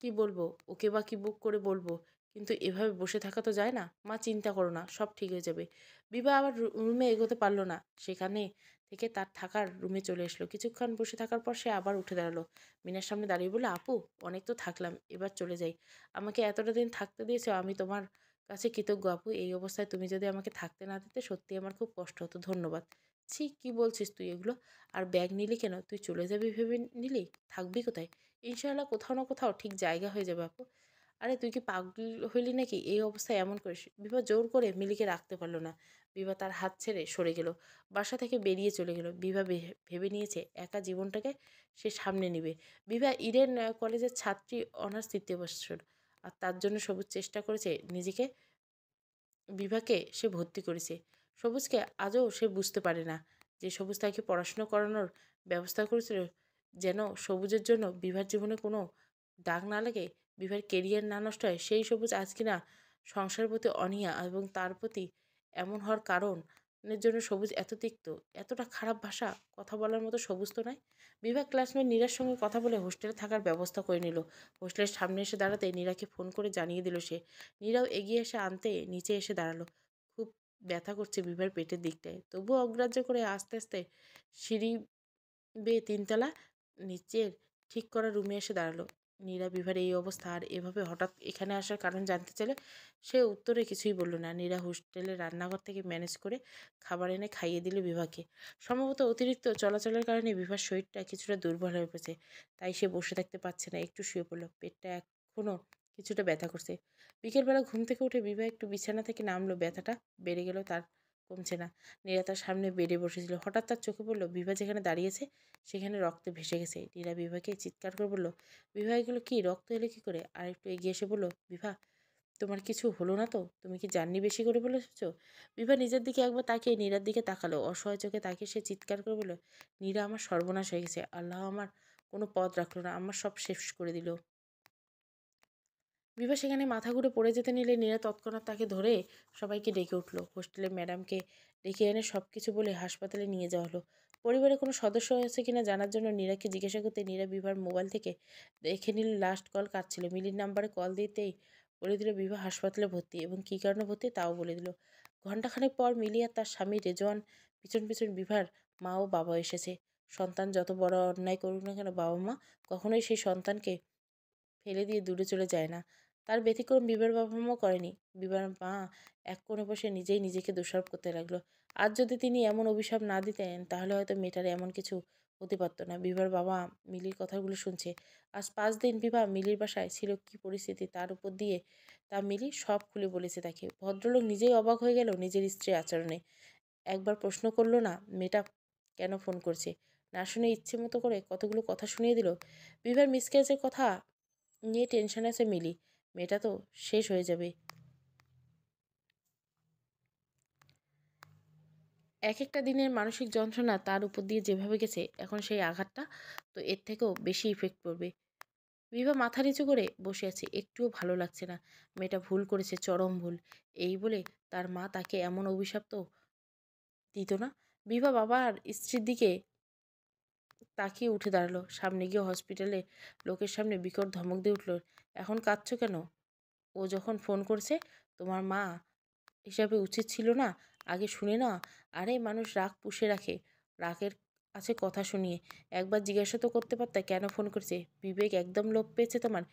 কি বলবো, ওকে বা কি বুক করে বলবো, কিন্তু এভাবে বসে থাকা তো যায় না। মা, চিন্তা করো না, সব ঠিক হয়ে যাবে। বিভা আবার রুমে এগোতে পারলো না। সেখানে থেকে তার থাকার রুমে চলে এসলো। কিছুক্ষণ বসে থাকার পর সে আবার উঠে দাঁড়ালো। মিনার সামনে দাঁড়িয়ে বলে, আপু, অনেক তো থাকলাম, এবার চলে যাই। আমাকে এতটা দিন থাকতে দিয়েছো, আমি তোমার কাছে কৃতজ্ঞ আপু। এই অবস্থায় তুমি যদি আমাকে থাকতে না দিতে সত্যি আমার খুব কষ্ট হতো। ধন্যবাদ। ছি, কি বলছিস তুই এগুলো? আর ব্যাগ নিলি কেন? তুই চলে যাবি ভেবে নিলি? থাকবি কোথায়? ইনশাআল্লাহ কোথাও না কোথাও ঠিক জায়গা হয়ে যাবে আপু। আরে তুই কি পাগল হইলি নাকি? এই অবস্থায় এমন করিস? বিভা জোর করে মিলিকে রাখতে পারল না। বিভা তার হাত ছেড়ে সরে গেল। বাসা থেকে বেরিয়ে চলে গেল। বিভা ভেবে নিয়েছে একা জীবনটাকে সে সামনে নিবে। বিভা ইডেন কলেজের ছাত্রী, অনার্স ৩য় বৎসর। আর তার জন্য সবুজ চেষ্টা করেছে নিজেকে, বিভাকে সে ভর্তি করেছে। সবুজকে আজও সে বুঝতে পারে না যে সবুজ তাকে পড়াশুনো করানোর ব্যবস্থা করেছিল যেন সবুজের জন্য বিভার জীবনে কোনো দাগ না লাগে, বিভার কেরিয়ার না নষ্ট হয়। সেই সবুজ আজ কিনা সংসারের প্রতি অনীহা এবং তার প্রতি এমন হওয়ার কারণের জন্য সবুজ এত তিক্ত, এতটা খারাপ ভাষা কথা বলার মতো সবুজ তো নয়। বিভা ক্লাসমেট নীরার সঙ্গে কথা বলে হোস্টেলে থাকার ব্যবস্থা করে নিল। হোস্টেলের সামনে এসে দাঁড়াতে নীরাকে ফোন করে জানিয়ে দিল সে। নীরাও এগিয়ে এসে আনতে নিচে এসে দাঁড়ালো। খুব ব্যথা করছে বিভার পেটের দিকটায়। তবুও অগ্রাহ্য করে আস্তে আস্তে সিঁড়ি বেয়ে ৩ তলা নিচের ঠিক করা রুমে এসে দাঁড়ালো। নীরা বিভার এই অবস্থা আর এভাবে হঠাৎ এখানে আসার কারণ জানতে চাইলে সে উত্তরে কিছুই বলল না। নীরা হোস্টেলের রান্নাঘর থেকে ম্যানেজ করে খাবার এনে খাইয়ে দিল বিভাকে। সম্ভবত অতিরিক্ত চলাচলের কারণে বিভার শরীরটা কিছুটা দুর্বল হয়ে পড়েছে, তাই সে বসে থাকতে পারছে না। একটু শুয়ে পড়ল। পেটটা এখনও কিছুটা ব্যথা করছে। বিকেলবেলা ঘুম থেকে উঠে বিভা একটু বিছানা থেকে নামলো। ব্যথাটা বেড়ে গেল তার কমছে না। নীরা তার সামনে বেডে বসেছিল। হঠাৎ তার চোখে পড়ল বিভা যেখানে দাঁড়িয়েছে সেখানে রক্তে ভেসে গেছে। নীরা বিভাকে চিৎকার করে বলল, বিভা এগুলো কি? রক্ত এলো কি করে? আর একটু এগিয়ে এসে বলল, বিভা তোমার কিছু হলো না তো? তুমি কি জার্নি বেশি করে বলেছ? বিভা নিজের দিকে একবার তাকিয়ে নীরার দিকে তাকালো। অসহায় চোখে তাকিয়ে সে চিৎকার করে বলল, নীরা আমার সর্বনাশ হয়ে গেছে। আল্লাহ আমার কোনো পথ রাখলো না, আমার সব শেষ করে দিল। বিভা সেখানে মাথা ঘুরে পড়ে যেতে নিলে নীরা তৎক্ষণাৎ তাকে ধরে সবাইকে ডেকে উঠল। হোস্টেলের ম্যাডামকে ডেকে এনে সব কিছু বলে হাসপাতালে নিয়ে যাওয়া হলো। পরিবারের কোনো সদস্য আছে কিনা জানার জন্য নীরাকে জিজ্ঞাসা করতে নীরা বিভার মোবাইল থেকে দেখে নিল লাস্ট কল কাটছিল। মিলির নাম্বারে কল দিতেই বলে দিল বিভা হাসপাতালে ভর্তি এবং কী কারণে ভর্তি তাও বলে দিল। ঘণ্টাখানেক পর মিলি আর তার স্বামী রেজওয়ান পিছন পিছন বিভার মা ও বাবা এসেছে। সন্তান যত বড় অন্যায় করুক না কেন বাবা মা কখনোই সেই সন্তানকে ফেলে দিয়ে দূরে চলে যায় না। তার ব্যতিক্রম বিভার বাবা মাও করেনি। বিভার মা এক কোণে বসে নিজেই নিজেকে দোষারোপ করতে লাগলো। আজ যদি তিনি এমন অভিশাপ না দিতেন তাহলে হয়তো মেয়েটার এমন কিছু হতে পারত না। বিভার বাবা মিলির কথাগুলো শুনছে। আজ 5 দিন বিভা মিলির বাসায় ছিল, কি পরিস্থিতি তার উপর দিয়ে তা মিলি সব খুলে বলেছে তাকে। ভদ্রলোক নিজেই অবাক হয়ে গেল নিজের স্ত্রীর আচরণে। একবার প্রশ্ন করলো না মেয়েটা কেন ফোন করছে, না শুনে ইচ্ছে মতো করে কতগুলো কথা শুনিয়ে দিল। বিভার মিসক্যারেজের কথা নিয়ে টেনশন আছে মিলি। মেয়েটা তো শেষ হয়ে যাবে। এক একটা দিনের মানসিক যন্ত্রণা তার উপর দিয়ে যেভাবে গেছে এখন সেই আঘাতটা তো এর থেকেও বেশি ইফেক্ট পড়বে। বিভা মাথা নিচু করে বসে আছে, একটুও ভালো লাগছে না। মেয়েটা ভুল করেছে, চরম ভুল। এই বলে তার মা তাকে এমন অভিশাপ তো দিত না। বিভা বাবা আর স্ত্রীর দিকে তাকিয়ে উঠে দাঁড়ালো। সামনে গিয়ে হসপিটালে লোকের সামনে বিকট ধমক দিয়ে উঠল, এখন কাঁদছো কেন? ও যখন ফোন করছে তোমার মা হিসাবে উচিত ছিল না আগে শুনে না? আরে মানুষ রাগ পুষে রাখে, রাগের আছে কথা শুনিয়ে। একবার জিজ্ঞাসা তো করতে পারতে কেন ফোন করছে। বিবেক একদম লোপ পেয়েছে তোমার।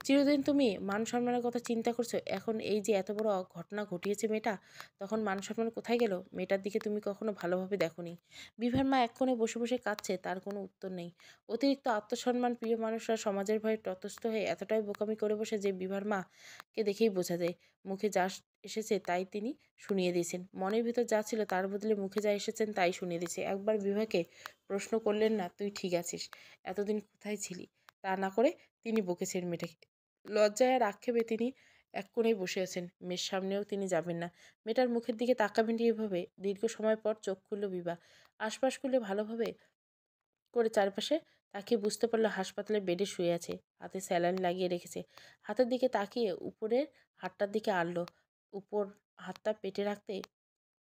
চিরদিন তুমি মান সম্মানের কথা চিন্তা করছো, এখন এই যে এত বড় ঘটনা ঘটিয়েছে মেয়েটা, তখন মান সম্মান কোথায় গেল? মেয়েটার দিকে তুমি কখনো ভালোভাবে দেখোনি। বিভার মা এক কোণে বসে বসে কাঁদছে, তার কোনো উত্তর নেই। অতিরিক্ত আত্মসম্মান প্রিয় মানুষরা সমাজের ভয়ে তটস্থ হয়ে এতটাই বোকামি করে বসে যে বিভার মাকে দেখেই বোঝা যায় মুখে যা এসেছে তাই তিনি শুনিয়ে দিয়েছেন। মনের ভিতর যা ছিল তার বদলে মুখে যা এসেছেন তাই শুনিয়ে দিয়েছে। একবার বিভাকে প্রশ্ন করলেন না, তুই ঠিক আছিস? এতদিন কোথায় ছিলি? তা না করে তিনি বকেছেন মেয়েটাকে। লজ্জায় আর আক্ষেপে তিনি এক কোণেই বসে আছেন। মেয়ের সামনেও তিনি যাবেন না। মেয়েটার মুখের দিকে তাকাবেন এভাবে। দীর্ঘ সময় পর চোখ খুলল বিভা। আশপাশ খুলে ভালোভাবে করে চারপাশে তাকিয়ে বুঝতে পারলো হাসপাতালে বেডে শুয়ে আছে। হাতে স্যালাইন লাগিয়ে রেখেছে। হাতের দিকে তাকিয়ে উপরের হাতটার দিকে আড়ল। উপর হাতটা পেটে রাখতে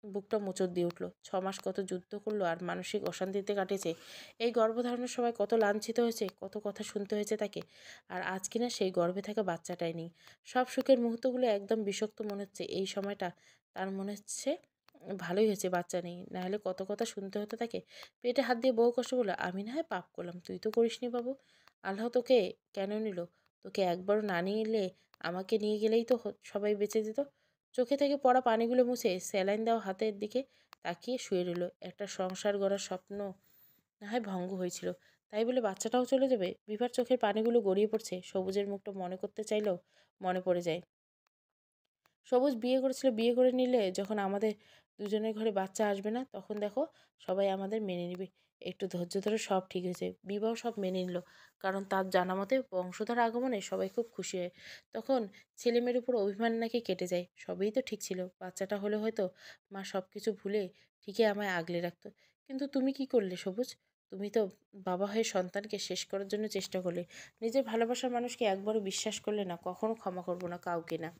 বুকটা মোচড় দিয়ে উঠল। 6 মাস কত যুদ্ধ করলো আর মানসিক অশান্তিতে কাটেছে। এই গর্ভধারণের সময় কত লাঞ্ছিত হয়েছে, কত কথা শুনতে হয়েছে তাকে। আর আজ কিনা সেই গর্ভে থাকা বাচ্চাটাই নেই। সব সুখের মুহূর্তগুলো একদম বিষাক্ত মনে হচ্ছে। এই সময়টা তার মনে হচ্ছে ভালোই হয়েছে বাচ্চা নেই, নাহলে কত কথা শুনতে হতো তাকে। পেটে হাত দিয়ে বহু কষ্ট বলল, আমি না হয় পাপ করলাম, তুই তো করিসনি বাবু। আল্লাহ তোকে কেন নিল? তোকে একবারও না নিলে আমাকে নিয়ে গেলেই তো সবাই বেঁচে যেত। চোখে থেকে পড়া পানিগুলো মুছে স্যালাইন দেওয়া হাতের দিকে তাকিয়ে শুয়ে রইল। একটা সংসার গড়ার স্বপ্ন না হয় ভঙ্গ হয়েছিল, তাই বলে বাচ্চাটাও চলে যাবে? বিভার চোখের পানিগুলো গড়িয়ে পড়ছে। সবুজের মুখটা মনে করতে চাইলেও মনে পড়ে যায়। সবুজ বিয়ে করেছিল, বিয়ে করে নিলে যখন আমাদের দুজনের ঘরে বাচ্চা আসবে না তখন দেখো সবাই আমাদের মেনে নেবে। একটু ধৈর্য ধরে সব ঠিক হয়েছে। বিবাহ সব মেনে নিল, কারণ তার জানা মতে বংশধর আগমনে সবাই খুব খুশি হয়। তখন ছেলেমেয়ের উপর অভিমান নাকি কেটে যায়। সবই তো ঠিক ছিল। বাচ্চাটা হলে হয়তো মা সব কিছু ভুলে ঠিকই আমায় আগলে রাখতো। কিন্তু তুমি কি করলে সবুজ? তুমি তো বাবা হয়ে সন্তানকে শেষ করার জন্য চেষ্টা করলে। নিজের ভালোবাসার মানুষকে একবারও বিশ্বাস করলে না। কখনো ক্ষমা করবো না, কাউকে না।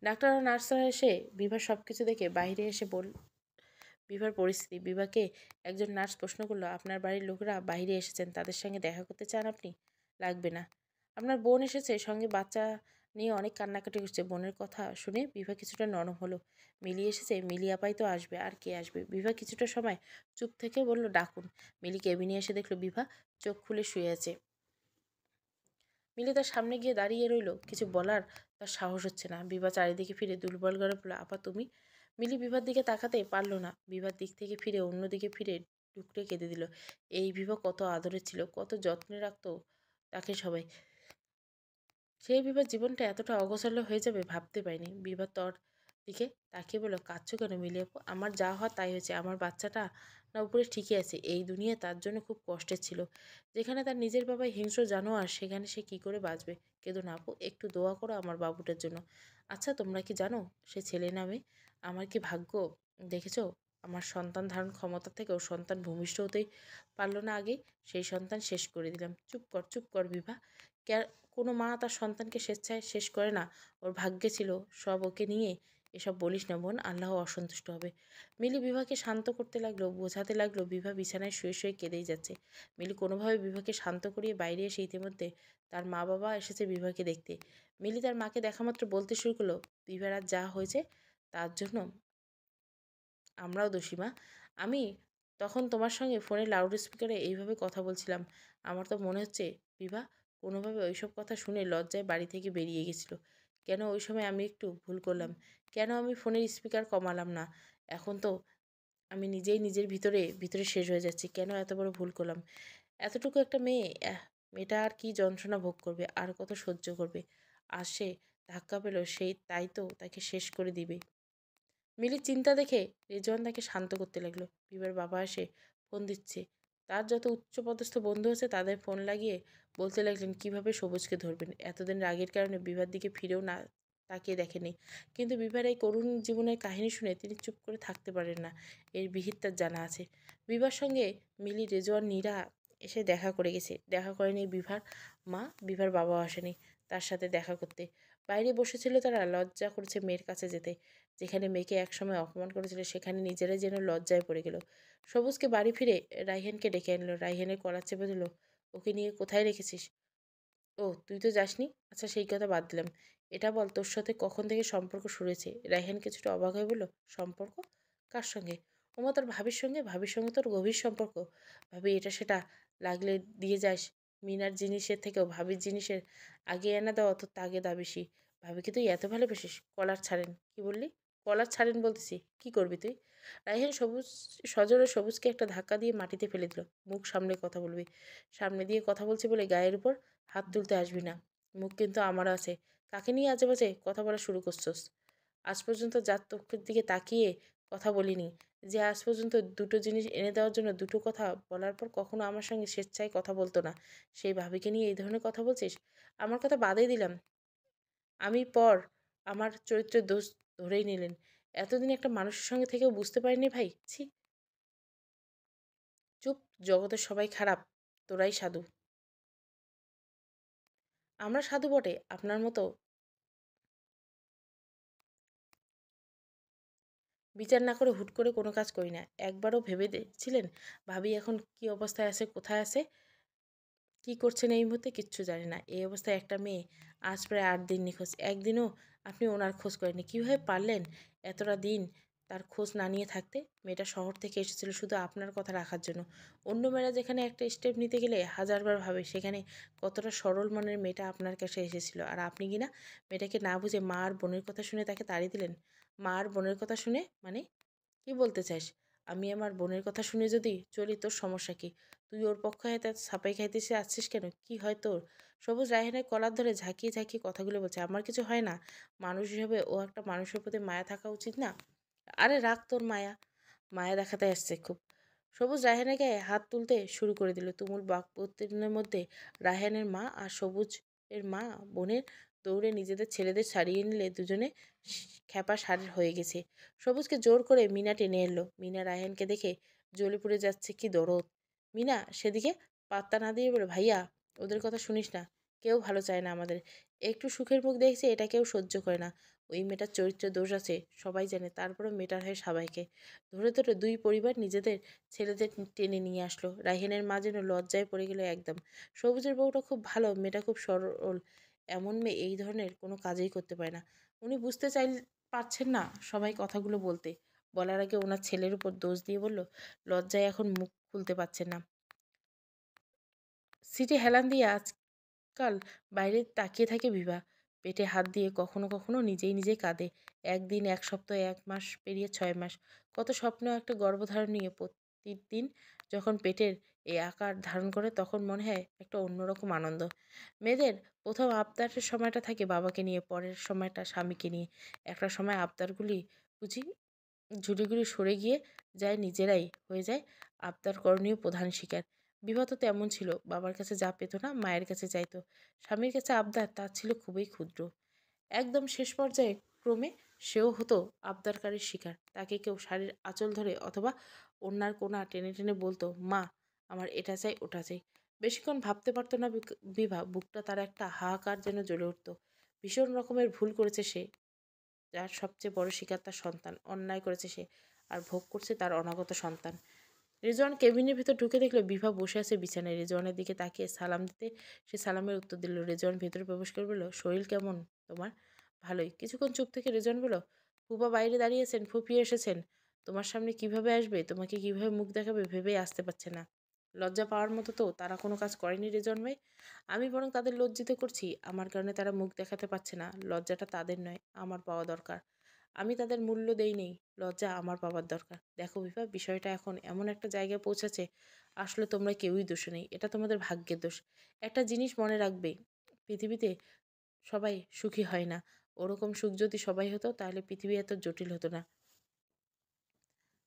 ডাক্তার আর নার্সরা এসে বিভার সব কিছু দেখে বাইরে এসে বিভার পরিস্থিতি। বিভাকে একজন নার্স প্রশ্ন করলো, আপনার বাড়ির লোকরা বাইরে এসেছেন, তাদের সঙ্গে দেখা করতে চান আপনি? লাগবে না। আপনার বোন এসেছে, সঙ্গে বাচ্চা নিয়ে অনেক কান্নাকাটি করছে। বোনের কথা শুনে বিভা কিছুটা নরম হলো। মিলি এসেছে, মিলি আপাই তো আসবে, আর কে আসবে? বিভা কিছুটা সময় চুপ থেকে বলল, ডাকুন। মিলি কেবিনে এসে দেখলো বিভা চোখ খুলে শুয়ে আছে। মিলি তার সামনে গিয়ে দাঁড়িয়ে রইল। কিছু বলার তার সাহস হচ্ছে না। বিভা চারিদিকে ফিরে দুর্বল গলা বলল, আপা তুমি? মিলি বিভার দিকে তাকাতে পারল না। বিভার দিক থেকে ফিরে অন্যদিকে ফিরে টুকরে কেঁদে দিল। এই বিভা কত আদরের ছিল, কত যত্নে রাখতো তাকে সবাই। সেই বিভার জীবনটা এতটা অগোছালো হয়ে যাবে ভাবতে পারিনি। বিভা দিকে তাকিয়ে বলল, কাঁদছো কেন মিলি আপু? আমার যা হওয়ার তাই হয়েছে। আমার বাচ্চাটা না উপরে ঠিকই আছে। এই দুনিয়া তার জন্য খুব কষ্টের ছিল। যেখানে তার নিজের বাবাই হিংস্র জানোয়ার, সেখানে সে কি করে বাঁচবে? কেঁদো না আপু, একটু দোয়া করো আমার বাবুটার জন্য। আচ্ছা তোমরা কি জানো সে ছেলে না মেয়ে? আমার কি ভাগ্য দেখেছো? আমার সন্তান ধারণ ক্ষমতা থেকেও সন্তান ভূমিষ্ঠ হতেই পারল না আগে, সেই সন্তান শেষ করে দিলাম। চুপ কর, চুপ কর বিভা। কোনো মা তার সন্তানকে স্বেচ্ছায় শেষ করে না? ওর ভাগ্যে ছিল সব ওকে নিয়ে। এসব বলিস না বোন, আল্লাহ অসন্তুষ্ট হবে। মিলি বিভাকে শান্ত করতে লাগলো, বোঝাতে লাগলো। বিভা বিছানায় শুয়ে শুয়ে কেঁদেই যাচ্ছে। মিলি কোনোভাবে বিভাকে শান্ত করিয়ে বাইরে এসে ইতিমধ্যে তার মা বাবা এসেছে বিভাকে দেখতে। মিলি তার মাকে দেখা মাত্র বলতে শুরু করলো, বিভার আজ যা হয়েছে তার জন্য আমরাও দোষী মা। আমি তখন তোমার সঙ্গে ফোনে লাউড স্পিকারে এইভাবে কথা বলছিলাম। আমার তো মনে হচ্ছে বিভা কোনোভাবে ওইসব কথা শুনে লজ্জায় বাড়ি থেকে বেরিয়ে গেছিল। কেন ওই সময় আমি একটু ভুল করলাম? কেন আমি ফোনের স্পিকার কমালাম না? এখন তো আমি নিজেই নিজের ভিতরে ভিতরে শেষ হয়ে যাচ্ছি। কেন এত বড় ভুল করলাম? এতটুকু একটা মেয়ে, মেয়েটা আর কি যন্ত্রণা ভোগ করবে, আর কত সহ্য করবে? আর সে ধাক্কা পেল, সেই তাই তো তাকে শেষ করে দিবে। মিলির চিন্তা দেখে রেজওয়ান তাকে শান্ত করতে লাগলো। বিভার বাবা এসে ফোন দিচ্ছে। তার যত উচ্চপদস্থ বন্ধু আছে তাদের ফোন লাগিয়ে বলতে লাগলেন কিভাবে সবুজকে ধরবেন। এতদিন রাগের কারণে বিভার দিকে ফিরেও না তাকিয়ে দেখেনি। কিন্তু বিভার এই করুণ জীবনের কাহিনী শুনে তিনি চুপ করে থাকতে পারেন না। এর বিহিত তার জানা আছে। বিভার সঙ্গে মিলি, রেজওয়ান, নীরা এসে দেখা করে গেছে। দেখা করেনি বিভার মা, বিভার বাবাও আসেনি তার সাথে দেখা করতে। বাইরে বসেছিল তারা, লজ্জা করেছে মেয়ের কাছে যেতে। যেখানে মেয়েকে একসময় অপমান করেছিল সেখানে নিজেরাই যেন লজ্জায় পড়ে গেল। সবুজকে বাড়ি ফিরে রাইহানকে ডেকে আনলো। রাইহানের কলার চেপে দিল, ওকে নিয়ে কোথায় রেখেছিস? ও তুই তো যাসনি? আচ্ছা সেই কথা বাদ দিলাম। এটা বল তোর সাথে কখন থেকে সম্পর্ক শুরু হয়েছে? রাইহান কিছুটা অবাক হয়ে বলল, সম্পর্ক? কার সঙ্গে? ওমা তোর ভাবির সঙ্গে। ভাবির সঙ্গে তোর গভীর সম্পর্ক? ভাবি এটা সেটা লাগলে দিয়ে যাস। মিনার জিনিসের থেকেও ভাবির জিনিসের আগে এনে দেওয়া তোর তাগেদা বেশি। ভাবিকে তুই এত ভালোবাসিস? কলার ছাড়েন। কি বললি? কলার ছাড়েন বলতেছি। কি করবি তুই? রাইহান সজোরে সবুজকে একটা ধাক্কা দিয়ে মাটিতে ফেলে দিল। মুখ সামলে কথা বলবি। সামনে দিয়ে কথা বলছি বলে গায়ের উপর হাত তুলতে আসবি না। মুখ কিন্তু আমারও আছে। কাকে নিয়ে আজে বাজে কথা বলা শুরু করছস? আজ পর্যন্ত যার চোখের দিকে তাকিয়ে কথা বলিনি, যে আজ পর্যন্ত দুটো জিনিস এনে দেওয়ার জন্য দুটো কথা বলার পর কখনো আমার সঙ্গে স্বেচ্ছায় কথা বলতো না, সেই ভাবিকে নিয়ে এই ধরনের কথা বলছিস? আমার কথা বাদই দিলাম। আমি পর আমার চরিত্রের দোষ ধরেই নিলেন। এতদিন একটা মানুষের সঙ্গে থেকেও বুঝতে পারিনি ভাই। ছি! চুপ! জগতের সবাই খারাপ, তোরাই সাধু। আমরা সাধু বটে, আপনার মতো বিচার না করে হুট করে কোনো কাজ করি না। একবারও ভেবে দেখছিলেন ভাবি এখন কি অবস্থায় আছে, কোথায় আছে, কি করছেন এই মুহূর্তে? কিচ্ছু জানি না। এই অবস্থায় একটা মেয়ে আজ প্রায় ৮ দিন নিখোঁজ। একদিনও আপনি ওনার খোঁজ করেননি। কীভাবে পারলেন এতটা দিন তার খোঁজ না নিয়ে থাকতে? মেয়েটা শহর থেকে এসেছিল শুধু আপনার কথা রাখার জন্য। অন্য মেয়েরা যেখানে একটা স্টেপ নিতে গেলে হাজারবার ভাবে, সেখানে কতটা সরল মনের মেয়েটা আপনার কাছে এসেছিল। আর আপনি কিনা মেয়েটাকে না বুঝে মা আর বোনের কথা শুনে তাকে তাড়িয়ে দিলেন। মা আর বোনের কথা শুনে মানে? কি বলতে চাস? আমি আমার বোনের কথা শুনে যদি চলি তোর সমস্যা কি? তুই ওর পক্ষ হয়ে তার সাপাই খাইতে আসছিস কেন? কি হয় তোর? সবুজ রায়হানের কলার ধরে ঝাঁকিয়ে ঝাঁকিয়ে কথাগুলো বলছে। আমার কিছু হয় না। মানুষ হিসেবে ও একটা মানুষের প্রতি মায়া থাকা উচিত না? আরে রাখ তোর মায়া। মায়া দেখাতে আসছে খুব। সবুজ রায়হানের গায়ে হাত তুলতে শুরু করে দিল। তুমুল বাকবিতণ্ডার মধ্যে রায়হানের মা আর সবুজ এর মা বোনের দৌড়ে নিজেদের ছেলেদের ছাড়িয়ে নিলে দুজনে খ্যাপা সারের হয়ে গেছে। সবুজকে জোর করে মিনা টেনে এলো। মিনা রায়হানকে দেখে জ্বলে পুড়ে যাচ্ছে, কি দরদ! মিনা সেদিকে পাত্তা না দিয়ে বলে, ভাইয়া ওদের কথা শুনিস না। কেউ ভালো চায় না আমাদের। একটু সুখের মুখ দেখছে এটা কেউ সহ্য করে না। ওই মেয়েটার চরিত্রে দোষ আছে সবাই জানে, তারপরেও মেয়েটার হয় সবাইকে। ধরে ধরে দুই পরিবার নিজেদের ছেলেদের টেনে নিয়ে আসলো। রাইহানের মা যেন লজ্জায় পড়ে গেল একদম। সবুজের বউটা খুব ভালো, মেয়েটা খুব সরল। এমন মেয়ে এই ধরনের কোনো কাজই করতে পারে না। উনি বুঝতে পারছেন না সবাই কথাগুলো বলতে। বলার আগে ওনার ছেলের উপর দোষ দিয়ে বলল, লজ্জায় এখন মুখ খুলতে পারছেন না। সিটে হেলান দিয়ে আজকাল বাইরে তাকিয়ে থাকে বিভা। পেটে হাত দিয়ে কখনো কখনো নিজেই নিজেই কাঁদে। একদিন, এক সপ্তাহ, ১ মাস পেরিয়ে ৬ মাস। কত স্বপ্ন একটা গর্ভধারণ নিয়ে প্রতিদিন যখন পেটের এই আকার ধারণ করে তখন মনে হয় একটা অন্যরকম আনন্দ। মেয়েদের প্রথম আবদারের সময়টা থাকে বাবাকে নিয়ে, পরের সময়টা স্বামীকে নিয়ে। একটা সময় আবদারগুলি বুঝি ঝুড়িগুলি সরে গিয়ে যায়, নিজেরাই হয়ে যায় আবদার করণীয় প্রধান শিকার। বিভা তো তেমন ছিল, বাবার কাছে যা পেত না মায়ের কাছে চাইতো। স্বামীর কাছে আবদার তার ছিল খুবই ক্ষুদ্র। একদম শেষ পর্যায়ে ক্রমে সেও হতো আবদারকারীর শিকার। তাকে কেউ শাড়ির আঁচল ধরে অথবা ওড়নার কোনা টেনে টেনে বলতো, মা আমার এটা চাই ওটা চাই। বেশিক্ষণ ভাবতে পারতো না বিভা। বুকটা তার একটা হাহাকার যেন জ্বলে উঠত। ভীষণ রকমের ভুল করেছে সে, যার সবচেয়ে বড় শিকার তার সন্তান। অন্যায় করেছে সে, আর ভোগ করছে তার অনাগত সন্তান। রেজওয়ান কেবিনের ভিতর ঢুকে দেখলো বিভা বসে আছে বিছানায়। রেজওয়ানের দিকে তাকিয়ে সালাম দিতে সে সালামের উত্তর দিল। রেজওয়ান ভেতরে প্রবেশ করে বলল, শরীর কেমন তোমার? ভালোই। কিছুক্ষণ চুপ থেকে রেজওয়ান বলল, ফুপা বাইরে দাঁড়িয়েছেন, ফুপিয়ে এসেছেন। তোমার সামনে কিভাবে আসবে, তোমাকে কিভাবে মুখ দেখাবে ভেবেই আসতে পারছে না। লজ্জা পাওয়ার মতো তো তারা কোনো কাজ করেনি রেজওয়ান ভাই। আমি বরং তাদের লজ্জিত করছি। আমার কারণে তারা মুখ দেখাতে পারছে না। লজ্জাটা তাদের নয়, আমার পাওয়া দরকার। আমি তাদের মূল্য দেই নেই। লজ্জা আমার পাবার দরকার। দেখো বিভা, বিষয়টা এখন এমন একটা জায়গায় পৌঁছেছে, আসলে তোমরা কেউই দোষে নেই। এটা তোমাদের ভাগ্যের দোষ। একটা জিনিস মনে রাখবে, পৃথিবীতে সবাই সুখী হয় না। ওরকম সুখ যদি সবাই হতো তাহলে পৃথিবী এত জটিল হতো না।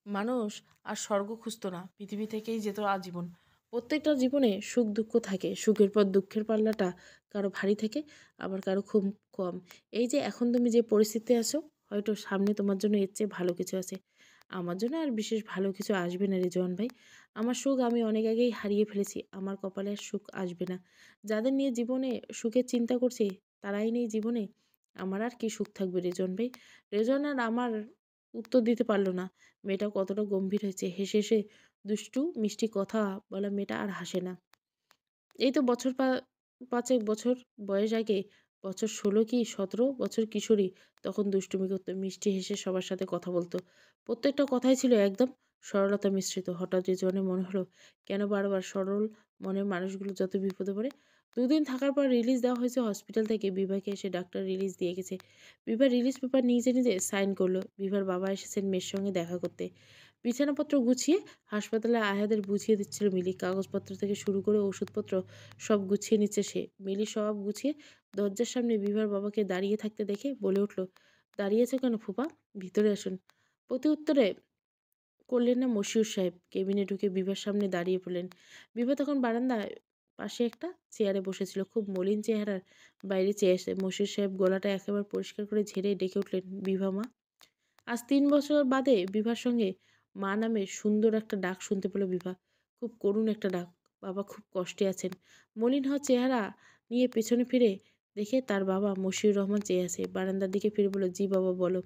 মানুষ আর স্বর্গ খুঁজতো না, পৃথিবী থেকেই যেত আজীবন। প্রত্যেকটা জীবনে সুখ দুঃখ থাকে। সুখের পর দুঃখের পাল্লাটা কারো ভারী থাকে, আবার কারো খুব কম। এই যে এখন তুমি যে পরিস্থিতিতে আছো, হয়তো সামনে তোমার জন্য এর চেয়ে ভালো কিছু আছে। আমার জন্য আর বিশেষ ভালো কিছু আসবে না রেজওয়ান ভাই। আমার সুখ আমি অনেক আগেই হারিয়ে ফেলেছি। আমার কপালে আর সুখ আসবে না। যাদের নিয়ে জীবনে সুখের চিন্তা করছি তারাই নেই জীবনে। আমার আর কি সুখ থাকবে রেজওয়ান ভাই? রেজওয়ান আর আমার উত্তর দিতে পারল না। মেয়েটা কতটা গম্ভীর হয়েছে। হেসে হেসে দুষ্টু মিষ্টি কথা বলা মেয়েটা আর হাসে না। এই তো বছর পাঁচেক বছর বয়স আগে, বছর 16 কি 17 বছর কিশোরী, তখন দুষ্টুমি করতো, মিষ্টি হেসে সবার সাথে কথা বলতো। প্রত্যেকটা কথাই ছিল একদম সরলতা মিশ্রিত। হঠাৎ রেজওয়ানের মনে হলো, কেন বারবার সরল মনের মানুষগুলো যত বিপদে পড়ে। দুদিন থাকার পর রিলিজ দেওয়া হয়েছে হসপিটাল থেকে। বিভাকে এসে ডাক্তার রিলিজ দিয়ে গেছে। বিভা রিলিজ পেপার নিজে নিজে সাইন করলো। বিভার বাবা এসেছেন মেয়ের সঙ্গে দেখা করতে। বিছানাপত্র গুছিয়ে হাসপাতালে আয়াদের বুঝিয়ে দিচ্ছিল মিলি। কাগজপত্র থেকে শুরু করে ওষুধপত্র সব গুছিয়ে নিচ্ছে সে। মিলি সব গুছিয়ে দরজার সামনে বিভার বাবাকে দাঁড়িয়ে থাকতে দেখে বলে উঠল, দাঁড়িয়েছে কেন ফুপা, ভিতরে আসুন। প্রতি উত্তরে করলেন না মশিউর সাহেব। কেবিনে ঢুকে বিভার সামনে দাঁড়িয়ে পড়লেন। বিভা তখন বারান্দায় পাশে একটা চেয়ারে বসেছিল। খুব মলিন চেহারার, বাইরে চেয়ে আসে। মশিউর সাহেব গলাটা একেবারে পরিষ্কার করে ঝেড়ে ডেকে উঠলেন, বিভা মা। আজ 3 বছর বাদে বিভার সঙ্গে মা নামে সুন্দর একটা ডাক শুনতে পেল বিভা। খুব করুণ একটা ডাক। বাবা খুব কষ্টে আছেন। মলিন হওয়া চেহারা নিয়ে পেছনে ফিরে দেখে তার বাবা মশিউর রহমান চেয়ে আছে। বারান্দার দিকে ফিরে বলল, জি বাবা বলো।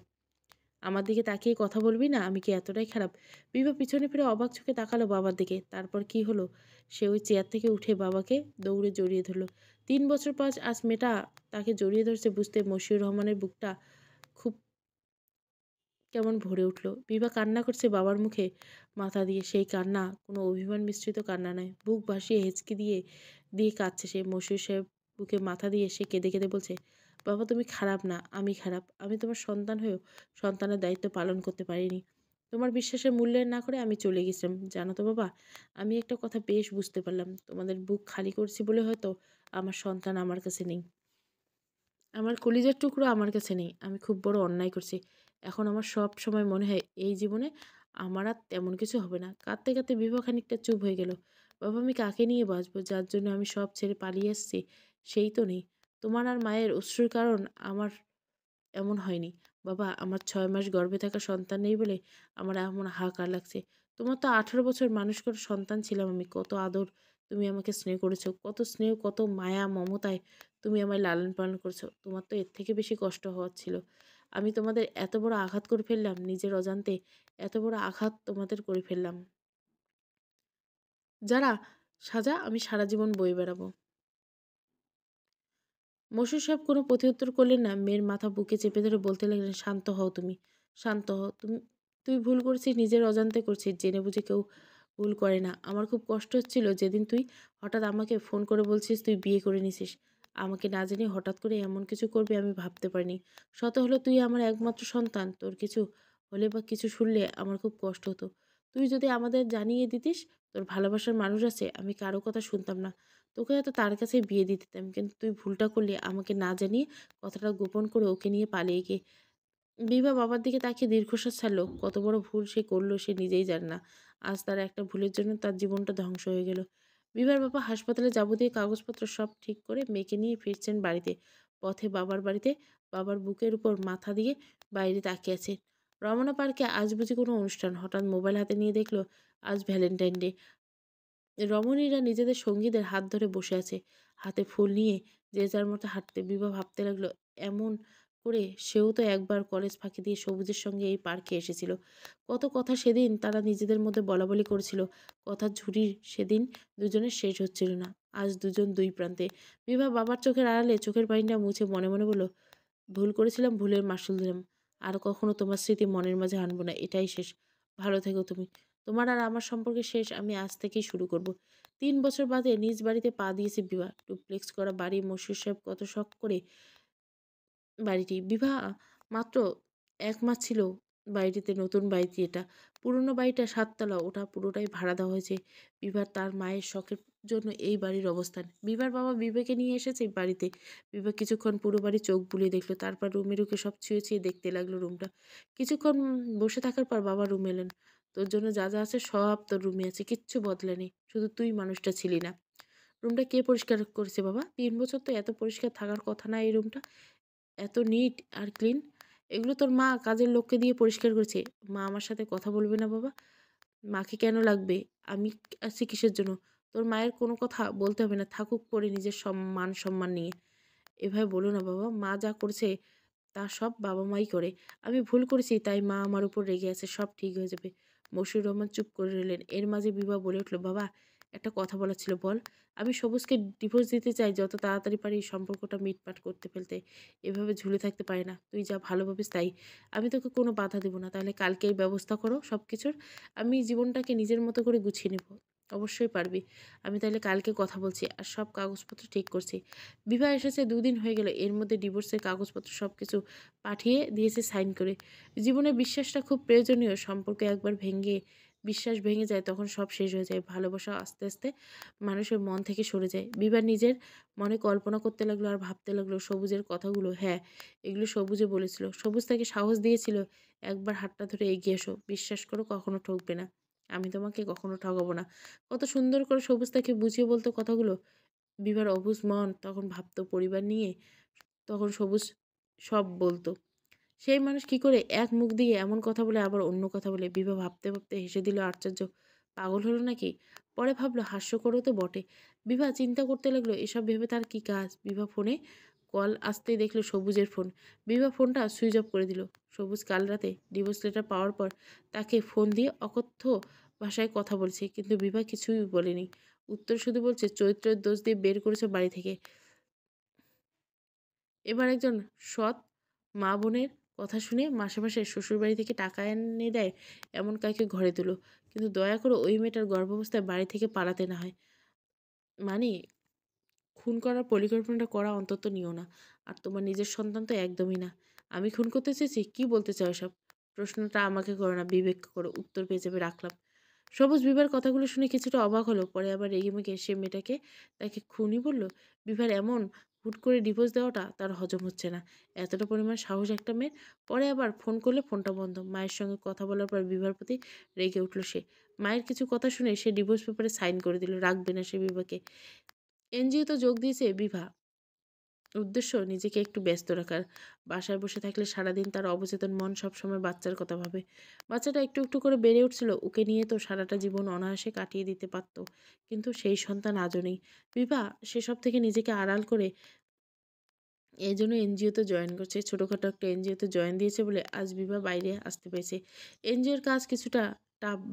আমার দিকে তাকিয়ে কথা বলবি না? আমি কি এতটাই খারাপ? বিভা পিছনে ফিরে অবাক চোখে তাকালো বাবার দিকে। তারপর কি হলো? সে ওই চেয়ার থেকে উঠে বাবাকে দৌড়ে জড়িয়ে ধরলো। 3 বছর পর আজ মেয়েটা তাকে জড়িয়ে ধরছে বুঝতে মশিউর রহমানের বুকটা খুব কেমন ভরে উঠল। বিভা কান্না করছে বাবার মুখে মাথা দিয়ে। সেই কান্না কোনো অভিমান মিশ্রিত কান্না নয়। বুক ভাসিয়ে হেঁচকি দিয়ে দিয়ে কাঁদছে সে। মশিউর সাহেব বুকে মাথা দিয়ে সে কেঁদে কেঁদে বলছে, বাবা তুমি খারাপ না, আমি খারাপ। আমি তোমার সন্তান হয়েও সন্তানের দায়িত্ব পালন করতে পারিনি। তোমার বিশ্বাসের মূল্যায়ন না করে আমি চলে গেছিলাম। জানো তো বাবা, আমি একটা কথা বেশ বুঝতে পারলাম। তোমাদের বুক খালি করছি বলে হয়তো আমার সন্তান আমার কাছে নেই। আমার কলিজার টুকরো আমার কাছে নেই। আমি খুব বড় অন্যায় করছি। এখন আমার সব সময় মনে হয় এই জীবনে আমার আর তেমন কিছু হবে না। কাঁদতে কাঁদতে বিভা খানিকটা চুপ হয়ে গেল। বাবা আমি কাকে নিয়ে বাঁচবো? যার জন্য আমি সব ছেড়ে পালিয়ে এসেছি সেই তো নেই। তোমার আর মায়ের অশ্রুর কারণ আমার এমন হয়নি। বাবা আমার 6 মাস গর্ভে থাকা সন্তান নেই বলে আমার এমন হাহাকার লাগছে। তোমার তো 18 বছর মানুষ করা সন্তান ছিলাম আমি। কত আদর তুমি আমাকে স্নেহ করেছো, কত স্নেহ, কত মায়া মমতায় তুমি আমায় লালন পালন করেছো। তোমার তো এর থেকে বেশি কষ্ট হওয়ার ছিল। আমি তোমাদের এত বড় আঘাত করে ফেললাম, নিজের অজান্তে এত বড় আঘাত তোমাদের করে ফেললাম, যারা সাজা আমি সারা জীবন বয়ে বেড়াবো। মশিউর সাহেব কোনো প্রতিউত্তর করলেন না। মেয়ের মাথা বুকে চেপে ধরে বলতে লাগলেন, শান্ত হও তুমি, শান্ত হও। তুই ভুল করছিস, নিজের অজান্তে করছিস। জেনে বুঝে কেউ ভুল করে না। আমার খুব কষ্ট হচ্ছিল যেদিন তুই হঠাৎ আমাকে ফোন করে বলছিস তুই বিয়ে করে নিছিস। আমাকে না জানিয়ে হঠাৎ করে এমন কিছু করবি আমি ভাবতে পারিনি। শত হলো তুই আমার একমাত্র সন্তান। তোর কিছু হলে বা কিছু শুনলে আমার খুব কষ্ট হতো। তুই যদি আমাদের জানিয়ে দিতিস তোর ভালোবাসার মানুষ আছে, আমি কারো কথা শুনতাম না। তোকে হয়তো তার কাছেই বিয়ে দিয়ে দিতাম। কিন্তু তুই ভুলটা করলি আমাকে না জানিয়ে, কথাটা গোপন করে ওকে নিয়ে পালিয়ে গিয়ে। বিভা বাবার দিকে তাকিয়ে দীর্ঘশ্বাস ছাড়ল। কত বড় ভুল সে করল সে নিজেই জানে না। আজ তার একটা ভুলের জন্য তার জীবনটা ধ্বংস হয়ে গেল। বিভার বাবা হাসপাতালে যাবতীয় কাগজপত্র সব ঠিক করে মেয়েকে নিয়ে ফিরছেন বাড়িতে। পথে বাবার বাড়িতে বাবার বুকের উপর মাথা দিয়ে বাইরে তাকিয়ে আছে। রমনা পার্কে আজ বুঝি কোনো অনুষ্ঠান। হঠাৎ মোবাইল হাতে নিয়ে দেখলো আজ ভ্যালেন্টাইন ডে। রমণীরা নিজেদের সঙ্গীদের হাত ধরে বসে আছে, হাতে ফুল নিয়ে যে যার মতো হাঁটতে। বিভা ভাবতে লাগলো, এমন করে সেও তো একবার কলেজ ফাঁকি দিয়ে সবুজের সঙ্গে এই পার্কে এসেছিল। কত কথা সেদিন তারা নিজেদের মধ্যে বলাবলি করেছিল। কথার ঝুড়ির সেদিন দুজনের শেষ হচ্ছিল না। আজ দুজন দুই প্রান্তে। বিভা বাবার চোখের আড়ালে চোখের পানিটা মুছে মনে মনে বলল, ভুল করেছিলাম, ভুলের মাসুল দিলাম। আর কখনো তোমার স্মৃতি মনের মাঝে আনবো না। এটাই শেষ। ভালো থেকো তুমি। তোমার আর আমার সম্পর্কে শেষ আমি আজ থেকেই শুরু করব। ৩ বছর বাদে নিজ বাড়িতে পা দিয়েছে বিভা। ডুপ্লেক্স করা বাড়ি, মশির সাহেব কত শখ করে বাড়িটি। বিভা মাত্র ১ মাস ছিল বাড়িটিতে, নতুন বাড়িটি এটা। পুরনো বাড়িটা ৭ তলা, ওটা পুরোটাই ভাড়া দেওয়া হয়েছে। বিভার তার মায়ের শখের জন্য এই বাড়ির অবস্থান। বিভার বাবা বিবেকে নিয়ে এসেছে বাড়িতে। বিভা কিছুক্ষণ পুরো বাড়ি চোখ বুলিয়ে দেখলো, তারপর রুমে ঢুকে সব ছুঁয়ে ছুঁয়ে দেখতে লাগলো রুমটা। কিছুক্ষণ বসে থাকার পর বাবা রুমে এলেন। তোর জন্য যা যা আছে সব তোর রুমে আছে, কিচ্ছু বদলানি, শুধু তুই মানুষটা ছিলি না। রুমটা কে পরিষ্কার করেছে বাবা? ৩ বছর তো এত পরিষ্কার থাকার কথা না এই রুমটা। এত নিট আর ক্লিন। এগুলো তোর মা কাজের লোককে দিয়ে পরিষ্কার করেছে। মা আমার সাথে কথা বলবে না বাবা? মাকে কেন লাগবে? আমি আছি কিসের জন্য? তোর মায়ের কোনো কথা বলতে হবে না, থাকুক পড়ে নিজের মান সম্মান নিয়ে। এভাবে বলো না বাবা, মা যা করেছে তা সব বাবা-মাই করে। আমি ভুল করেছি তাই মা আমার উপর রেগে আছে। সব ঠিক হয়ে যাবে। মশিউর রহমান চুপ করে রইলেন। এর মাঝে বিভা বলে উঠল, বাবা একটা কথা বলার ছিল, বল। আমি সবুজকে ডিভোর্স দিতে চাই, যত তাড়াতাড়ি পারি এই সম্পর্কটা মিটমাট করতে ফেলতে। এভাবে ঝুলে থাকতে পারি না। তুই যা ভালো ভাবিস তাই। আমি তোকে কোনো বাধা দেব না। তাহলে কালকেই ব্যবস্থা করো সবকিছুর। আমি জীবনটাকে নিজের মতো করে গুছিয়ে নেব। অবশ্যই পারবি। আমি তাহলে কালকে কথা বলছি আর সব কাগজপত্র ঠিক করছি। বিবাহ এসেছে ২ দিন হয়ে গেল। এর মধ্যে ডিভোর্সের কাগজপত্র সবকিছু পাঠিয়ে দিয়েছে সাইন করে। জীবনে বিশ্বাসটা খুব প্রয়োজনীয়। সম্পর্ক একবার বিশ্বাস ভেঙে যায় তখন সব শেষ হয়ে যায়। ভালোবাসা আস্তে আস্তে মানুষের মন থেকে সরে যায়। বিভা নিজের মনে কল্পনা করতে লাগলো আর ভাবতে লাগলো সবুজের কথাগুলো। হ্যাঁ, এগুলো সবুজে বলেছিল। সবুজ তাকে সাহস দিয়েছিল, একবার হাতটা ধরে এগিয়ে এসো, বিশ্বাস করো কখনো ঠকবে না, আমি তোমাকে কখনো ঠকাবো না। কত সুন্দর করে সবুজ তাকে বুঝিয়ে বলতো কথাগুলো। বিভার অবুঝ মন তখন ভাবতো পরিবার নিয়ে, তখন সবুজ সব বলতো। সেই মানুষ কি করে এক মুখ দিয়ে এমন কথা বলে আবার অন্য কথা বলে? বিভা ভাবতে ভাবতে হেসে দিল। আশ্চর্য, পাগল হলো নাকি? পরে ভাবলো হাস্যকরও তো বটে। বিভা চিন্তা করতে লাগলো এসব ভেবে তার কি কাজ। বিভা ফোনে কল আসতেই দেখলো সবুজের ফোন। বিভা ফোনটা সুইচ অফ করে দিল। সবুজ কাল রাতে ডিভোর্স লেটার পাওয়ার পর তাকে ফোন দিয়ে অকথ্য ভাষায় কথা বলছে, কিন্তু বিভা কিছুই বলেনি। উত্তর শুধু বলছে চরিত্রের দোষ দিয়ে বের করেছে বাড়ি থেকে। এবার একজন সৎ মা বোনের কথা শুনে মাসে মাসে শ্বশুরবাড়ি থেকে টাকা এনে দেয় এমন কাউকে ঘরে তুলো, কিন্তু দয়া করে ওই মেয়েটার গর্ভাবস্থায় বাড়ি থেকে পালাতে না হয়। মানে খুন করার পরিকল্পনাটা করা অন্তত নিও না। আর তোমার নিজের সন্তান তো একদমই না। আমি খুন করতে চেয়েছি? কি বলতে চাও এসব? প্রশ্নটা আমাকে করো না, বিবেককে করো। উত্তর পেয়ে যাবে, রাখলাম। সবুজ বিভার কথাগুলো শুনে কিছুটা অবাক হলো। পরে আবার রেগেমেগে সে মেয়েটাকে তাকে খুনি বলল। বিভার এমন হুট করে ডিভোর্স দেওয়াটা তার হজম হচ্ছে না। এতটা পরিমাণ সাহস একটা মেয়ের! পরে আবার ফোন করলে ফোনটা বন্ধ। মায়ের সঙ্গে কথা বলার পর বিভার প্রতি রেগে উঠল সে। মায়ের কিছু কথা শুনে সে ডিভোর্স পেপারে সাইন করে দিল। রাখবে না সে বিভাকে। এনজিওতে যোগ দিয়েছে বিভা। উদ্দেশ্য নিজেকে একটু ব্যস্ত রাখার। বাসায় বসে থাকলে সারাদিন তার অবচেতন মন সবসময় বাচ্চার কথা ভাবে। বাচ্চাটা একটু একটু করে বেড়ে উঠছিল, ওকে নিয়ে তো সারাটা জীবন অনায়াসে কাটিয়ে দিতে পারত। কিন্তু সেই সন্তান আজও নেই। বিভা সেসব থেকে নিজেকে আড়াল করে এই জন্য এনজিওতে জয়েন করছে। ছোটোখাটো একটা এনজিওতে জয়েন দিয়েছে বলে আজ বিভা বাইরে আসতে পেরেছে। এনজিওর কাজ কিছুটা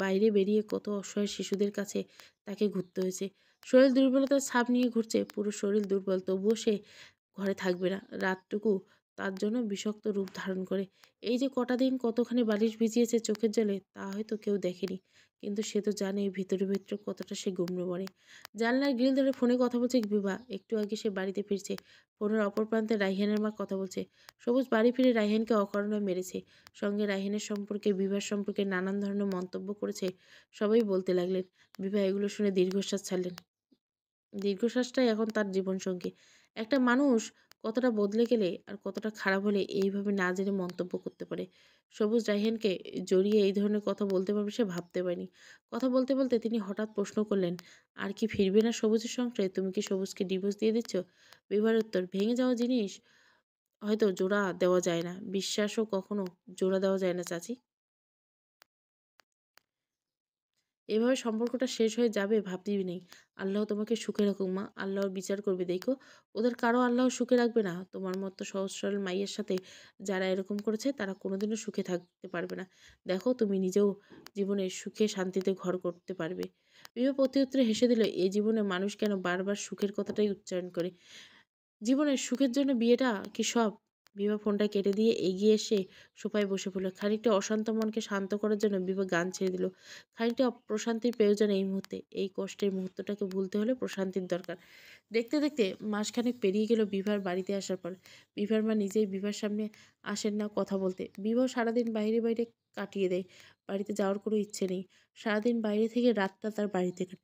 বাইরে বেরিয়ে কত অসহায় শিশুদের কাছে তাকে ঘুরতে হয়েছে। শরীর দুর্বলতার ছাপ নিয়ে ঘুরছে, পুরো শরীর দুর্বল, তবুও সে ঘরে থাকবে না। রাতটুকু তার জন্য বিষাক্ত রূপ ধারণ করে। এই যে কটা দিন কতখানি বালিশ ভিজিয়েছে চোখের জলে তা হয়তো কেউ দেখেনি, কিন্তু সে তো জানে ভিতরে ভিতরে কতটা সে গুমড়ে মরে। জানলার গ্রিল ধরে ফোনে কথা বলছে বিভা। একটু আগে সে বাড়িতে ফিরছে। ফোনের অপর প্রান্তে রাইহানের মা কথা বলছে। সবুজ বাড়ি ফিরে রাইহানকে অকারণে মেরেছে। সঙ্গে রাইহানের সম্পর্কে বিভার সম্পর্কে নানান ধরনের মন্তব্য করেছে। সবাই বলতে লাগলেন। বিভা এগুলো শুনে দীর্ঘশ্বাস ছাড়লেন। দীর্ঘশ্বাসটাই এখন তার জীবনসঙ্গী। একটা মানুষ কতটা বদলে গেলে আর কতটা খারাপ হলে এইভাবে না জেনে মন্তব্য করতে পারে। সবুজ রায়হানকে জড়িয়ে এই ধরনের কথা বলতে পারবে সে ভাবতে পারেনি। কথা বলতে বলতে তিনি হঠাৎ প্রশ্ন করলেন, আর কি ফিরবে না সবুজের সংসারে? তুমি কি সবুজকে ডিভোর্স দিয়ে দিচ্ছ? বিভার উত্তর, ভেঙে যাওয়া জিনিস হয়তো জোড়া দেওয়া যায় না, বিশ্বাসও কখনো জোড়া দেওয়া যায় না চাচি। এভাবে সম্পর্কটা শেষ হয়ে যাবে ভাবতেই নেই। আল্লাহ তোমাকে সুখে রাখুক মা, আল্লাহর বিচার করবে দেখো। ওদের কারো আল্লাহ সুখে রাখবে না। তোমার মতো সহজ সরল মাইয়ের সাথে যারা এরকম করেছে তারা কোনোদিনও সুখে থাকতে পারবে না। দেখো তুমি নিজেও জীবনে সুখে শান্তিতে ঘর করতে পারবে। বিভা প্রত্যুত্তরে হেসে দিল, এই জীবনে মানুষ কেন বারবার সুখের কথাটাই উচ্চারণ করে? জীবনের সুখের জন্য বিয়েটা কি সব? বিভা ফোনটা কেটে দিয়ে এগিয়ে এসে সোফায় বসে পড়ল। খানিকটা অশান্ত মনকে শান্ত করার জন্য বিভা গান ছেড়ে দিল। খানিকটা প্রশান্তির প্রয়োজন এই মুহূর্তে। এই কষ্টের মুহূর্তটাকে ভুলতে হলে প্রশান্তির দরকার। দেখতে দেখতে মাসখানেক পেরিয়ে গেল বিভার বাড়িতে আসার পর। বিভার মা নিজেই বিভার সামনে আসেন না কথা বলতে। বিবাহ সারাদিন বাইরে বাইরে কাটিয়ে দেয়। বাড়িতে যাওয়ার কোনো ইচ্ছে নেই। সারাদিন বাইরে থেকে রাতটা তার বাড়িতে কাটে।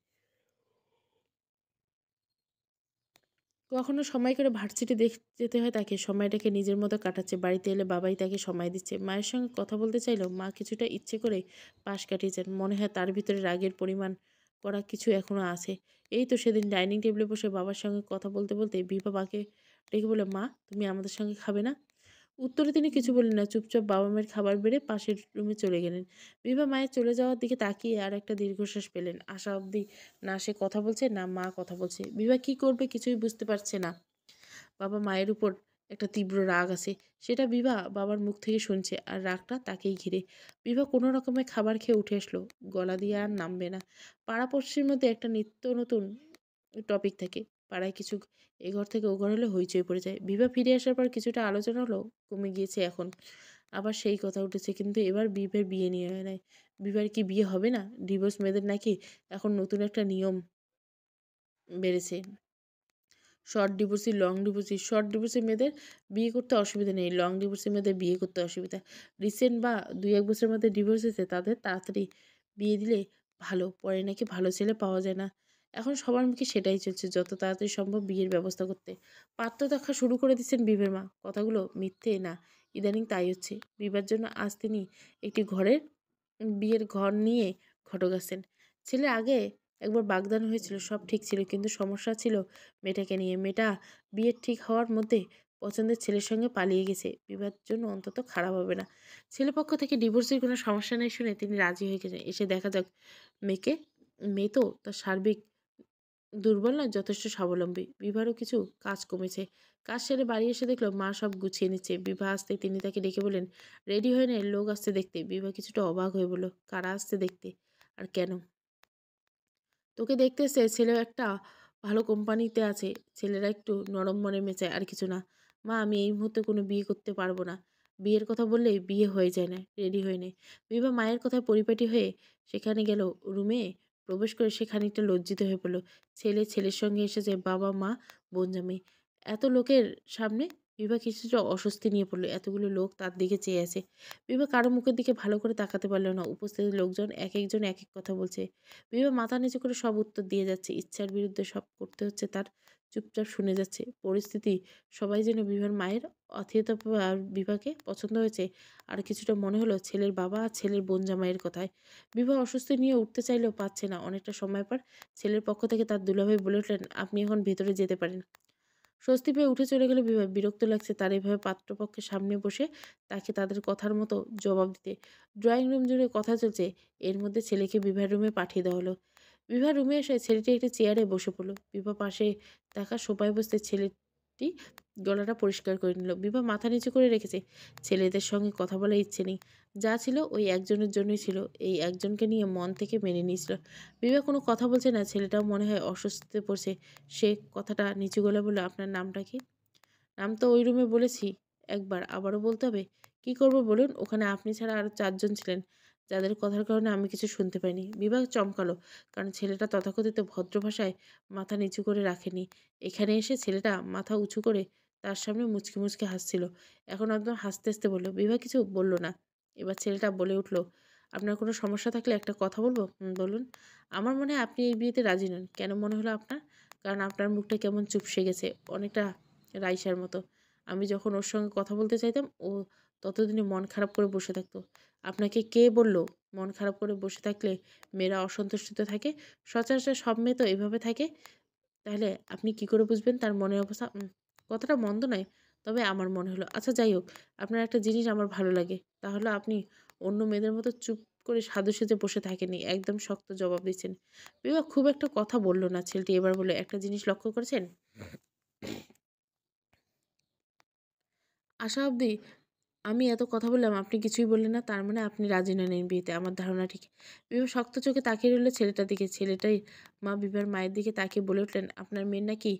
কখনো সময় করে ভার্সিটি যেতে হয় তাকে, সময়টাকে নিজের মতো কাটাচ্ছে। বাড়িতে এলে বাবাই তাকে সময় দিচ্ছে। মায়ের সঙ্গে কথা বলতে চাইলেও মা কিছুটা ইচ্ছে করে পাশ কাটিয়েছেন। মনে হয় তার ভিতরে রাগের পরিমাণ করা কিছু এখনো আছে। এই তো সেদিন ডাইনিং টেবিলে বসে বাবার সঙ্গে কথা বলতে বলতে বিভা মাকে ডেকে বলে, মা তুমি আমাদের সঙ্গে খাবে না? উত্তরে তিনি কিছু বললেন না। চুপচাপ বাবা মায়ের খাবার বেড়ে পাশের রুমে চলে গেলেন। বিভা মায়ের চলে যাওয়ার দিকে তাকিয়ে আর একটা দীর্ঘশ্বাস পেলেন। আশা অবধি না সে কথা বলছে না মা কথা বলছে। বিভা কি করবে কিছুই বুঝতে পারছে না। বাবা মায়ের উপর একটা তীব্র রাগ আছে। সেটা বিভা বাবার মুখ থেকে শুনছে, আর রাগটা তাকেই ঘিরে। বিভা কোনো রকমে খাবার খেয়ে উঠে আসলো। গলা দিয়ে আর নামবে না। পাড়াপড়শির মধ্যে একটা নিত্য নতুন টপিক থাকে। পাড়ায় কিছু এ ঘর থেকে ও ঘর হলে হইচই পড়ে যায়। বিভা ফিরে আসার পর কিছুটা আলোচনা হলো, কমে গিয়েছে এখন। আবার সেই কথা উঠেছে, কিন্তু এবার বিভের বিয়ে নিয়ে নয়। বিভার কি বিয়ে হবে না? ডিভোর্স মেয়েদের নাকি এখন নতুন একটা নিয়ম বেড়েছে। শর্ট ডিভোর্সি মেয়েদের বিয়ে করতে অসুবিধা নেই, লং ডিভোর্সি মেয়েদের বিয়ে করতে অসুবিধা। রিসেন্ট বা ২-১ বছরের মধ্যে ডিভোর্স হয়েছে তাদের তাড়াতাড়ি বিয়ে দিলে ভালো, পরে নাকি ভালো ছেলে পাওয়া যায় না। এখন সবার মুখে সেটাই চলছে, যত তাড়াতাড়ি সম্ভব বিয়ের ব্যবস্থা করতে। পাত্র দেখা শুরু করে দিচ্ছেন বিভের মা। কথাগুলো মিথ্যে না, ইদানিং তাই হচ্ছে। বিবাহের জন্য আজ তিনি একটি বিয়ের ঘর নিয়ে ঘটক আছেন। ছেলে আগে একবার বাগদান হয়েছিল, সব ঠিক ছিল, কিন্তু সমস্যা ছিল মেয়েটাকে নিয়ে। মেয়েটা বিয়ের ঠিক হওয়ার মধ্যে পছন্দের ছেলের সঙ্গে পালিয়ে গেছে। বিবাহের জন্য অন্তত খারাপ হবে না। ছেলেপক্ষ থেকে ডিভোর্সের কোনো সমস্যা নেই শুনে তিনি রাজি হয়ে গেছেন। এসে দেখা যাক মেয়েকে। মেয়ে তো তার সার্বিক দুর্বল নয়, যথেষ্ট স্বাবলম্বী। বিভারও কিছু কাজ কমেছে। কাজ সেরে বাড়ি এসে দেখলো মা সব গুছিয়ে নিচ্ছে। বিভা আসতে তিনি তাকে ডেকে বললেন, রেডি হয়ে নে, লোক আসছে দেখতে। বিভা কিছুটা অবাক হয়ে বলল, কারা আসছে দেখতে আর কেন? তোকে দেখতে এসেছে। ছেলে একটা ভালো কোম্পানিতে আছে। ছেলেরা একটু নরম মনের মেয়ে, আর কিছু না। মা আমি এই মুহূর্তে কোনো বিয়ে করতে পারবো না। বিয়ের কথা বললেই বিয়ে হয়ে যায় না, রেডি হয়ে নে। বিভা মায়ের কথায় পরিপাটি হয়ে সেখানে গেল। রুমে প্রবেশ করে সে খানিকটা লজ্জিত হয়ে পড়ল। ছেলের সঙ্গে এসেছে, বাবা মা বোন জামাই। এত লোকের সামনে বিভা কিছুটা অস্বস্তি নিয়ে পড়ল। এতগুলো লোক তার দিকে চেয়ে আছে। বিভা কারো মুখের দিকে ভালো করে তাকাতে পারল না। উপস্থিত লোকজন এক একজন এক এক কথা বলছে। বিভা মাথা নিচু করে সব উত্তর দিয়ে যাচ্ছে। ইচ্ছার বিরুদ্ধে সব করতে হচ্ছে তার। চুপচাপ শুনে যাচ্ছে। পরিস্থিতি সবাই যেন বিভার মায়ের অথিত আর বিভাকে পছন্দ হয়েছে। আর কিছুটা মনে হলো ছেলের বাবা আর ছেলের বোন জামাইয়ের কথায়। বিভা অস্বস্তি নিয়ে উঠতে চাইলেও পাচ্ছে না। অনেকটা সময় পর ছেলের পক্ষ থেকে তার দুলাভাই বলে উঠলেন, আপনি এখন ভেতরে যেতে পারেন। স্বস্তি পেয়ে উঠে চলে গেল বিভা। বিরক্ত লাগছে তার এভাবে পাত্রপক্ষের সামনে বসে তাকে তাদের কথার মতো জবাব দিতে। ড্রয়িং রুম জুড়ে কথা চলছে। এর মধ্যে ছেলেকে বিভার রুমে পাঠিয়ে দেওয়া হলো। বিভা রুমে এসে ছেলেটি একটি চেয়ারে বসে পড়ল। বিভা পাশে থাকা সোফায় বসতে ছেলেটি গলাটা পরিষ্কার করে নিল। বিভা মাথা নিচু করে রেখেছে। ছেলেদের সঙ্গে কথা বলার ইচ্ছে নেই। যা ছিল ওই একজনের জন্যই ছিল। এই একজনকে নিয়ে মন থেকে মেনে নিয়েছিল। বিভা কোনো কথা বলছে না। ছেলেটাও মনে হয় অস্বস্তিতে পড়ছে। সে কথাটা নিচু গলায় বলল, আপনার নামটা কি? নাম তো ওই রুমে বলেছি। একবার, আবারও বলতে হবে? কি করব বলুন? ওখানে আপনি ছাড়া আরও ৪ জন ছিলেন, যাদের কথার কারণে আমি কিছু শুনতে পাইনি। বিভা চমকালো, কারণ ছেলেটা তথাকথিত ভদ্র ভাষায় মাথা নিচু করে রাখেনি। এখানে এসে ছেলেটা মাথা উঁচু করে তার সামনে মুচকি, মুচকি হাসছিল। এখন একদম হাসতে, হাসতে বলল। বিভা কিছু বলল না। এবার ছেলেটা বলে উঠল, "আপনার কোনো সমস্যা থাকলে একটা কথা বলবো?" বলুন।" "আমার মনে হয় আপনি এই বিয়েতে রাজি নন।" "কেন মনে হলো আপনার?" "কারণ আপনার মুখটা কেমন চুপসে গেছে, অনেকটা রাইসার মতো। আমি যখন ওর সঙ্গে কথা বলতে চাইতাম, ও ততদিনে মন খারাপ করে বসে থাকতো। আপনাকে কে বলল মন খারাপ করে বসে থাকলে মেয়েরা অসন্তুষ্ট থাকে? সচরাচর সব মেয়ে তো এভাবে থাকে। তাহলে আপনি কি করে বুঝবেন তার মনের অবস্থা?" কথাটা মন্দ নয়, তবে আমার মনে হলো। আচ্ছা যাই হোক, আপনার একটা জিনিস আমার ভালো লাগে। তা হলো আপনি অন্য মেয়েদের মতো চুপ করে সাধু সেজে বসে থাকেননি। একদম শক্ত জবাব দিচ্ছেন। বিভা খুব একটা কথা বলল না। ছেলেটি এবার বলল, "একটা জিনিস লক্ষ্য করেছেন? আশা অবধি আমি এত কথা বললাম, আপনি কিছুই বললেন না। তার মানে আপনি রাজি নন এই বিয়েতে। আমার ধারণা ঠিক।" বিভা শক্ত চোখে তাকিয়ে রইল ছেলেটার দিকে। ছেলেটাই মা বিভার মায়ের দিকে তাকিয়ে বলে উঠলেন, "আপনার মেয়ের নাকি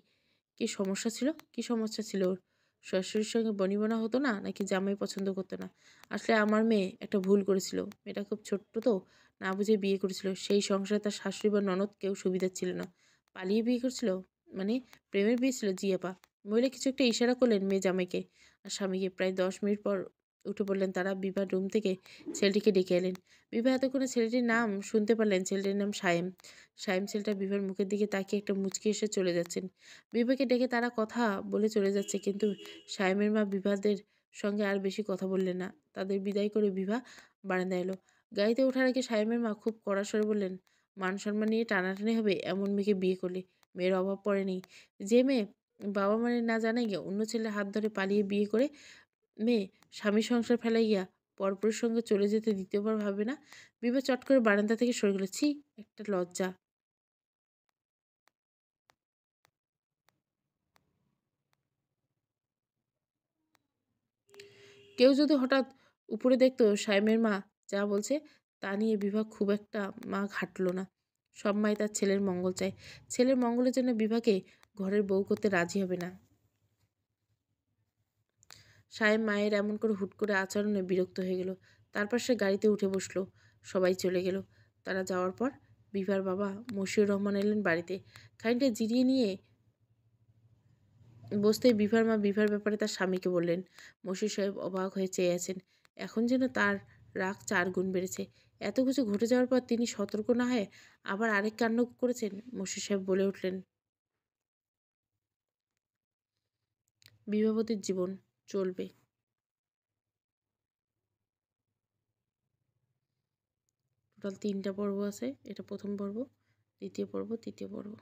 কি সমস্যা ছিল?" "কি সমস্যা ছিল ওর?" "শ্বশুরের সঙ্গে বনিবনা হতো না, নাকি জামাই পছন্দ করতো না?" "আসলে আমার মেয়ে একটা ভুল করেছিল। মেয়েটা খুব ছোট্ট তো, না বুঝে বিয়ে করেছিল। সেই সংসারে তার শাশুড়ি বা ননদ কেউ সুবিধার ছিল না। পালিয়ে বিয়ে করেছিল? মানে প্রেমের বিয়ে ছিল?" "জি আপা।" মহিলা কিছু একটা ইশারা করলেন মেয়ে জামাইকে আর স্বামীকে। প্রায় ১০ মিনিট পর উঠে পড়লেন তারা। বিভার রুম থেকে ছেলেটিকে ডেকে এলেন। বিভা এতক্ষণে ছেলেটির নাম শুনতে পারলেন। ছেলেটির নাম সায়েম। সায়েম ছেলেটা বিভার মুখের দিকে তাকিয়ে একটা মুচকি এসে চলে যাচ্ছেন। বিভাকে ডেকে তারা কথা বলে চলে যাচ্ছে, কিন্তু সায়েমের মা বিভাদের সঙ্গে আর বেশি কথা বললেন না। তাদের বিদায় করে বিভা বারান্দায় এলো। গাড়িতে ওঠার আগে সায়েমের মা খুব কড়া স্বরে বললেন, "মান সম্মান নিয়ে টানাটানি হবে এমন মেয়েকে বিয়ে করলে মেয়ের অভাব পড়েনি। যে মেয়ে বাবা মায়ের না জানাই গিয়ে অন্য ছেলের হাত ধরে পালিয়ে বিয়ে করে, মেয়ে স্বামীর সংসার ফেলাইয়া পরপুরুষের সঙ্গে চলে যেতে দ্বিতীয়বার ভাবে না।" বিভা চট করে বারান্দা থেকে সরে গেল। ছি, একটা লজ্জা। কেউ যদি হঠাৎ উপরে দেখতো সাইমের মা যা বলছে, তা নিয়ে বিভা খুব একটা মা ঘাটল না। সব মাই তার ছেলের মঙ্গল চায়। ছেলের মঙ্গলের জন্য বিভাকে ঘরের বউ করতে রাজি হবে না। সায়েম মায়ের এমন করে হুট করে আচরণে বিরক্ত হয়ে গেল। তারপর সে গাড়িতে উঠে বসলো। সবাই চলে গেল। তারা যাওয়ার পর বিভার বাবা মশিউর রহমান এলেন বাড়িতে। খানিকটা জিরিয়ে নিয়ে বসতেই বিভার মা বিভার ব্যাপারে তার স্বামীকে বললেন। মশির সাহেব অবাক হয়ে চেয়ে আছেন। এখন যেন তার রাগ ৪ গুণ বেড়েছে। এত কিছু ঘটে যাওয়ার পর তিনি সতর্ক না হয়ে আবার আরেক কাণ্ড করেছেন। মশির সাহেব বলে উঠলেন, "বিভাবতীর জীবন চলবে।" টোটাল ৩টা পর্ব আছে। এটা ১ম পর্ব, ২য় পর্ব, ৩য় পর্ব।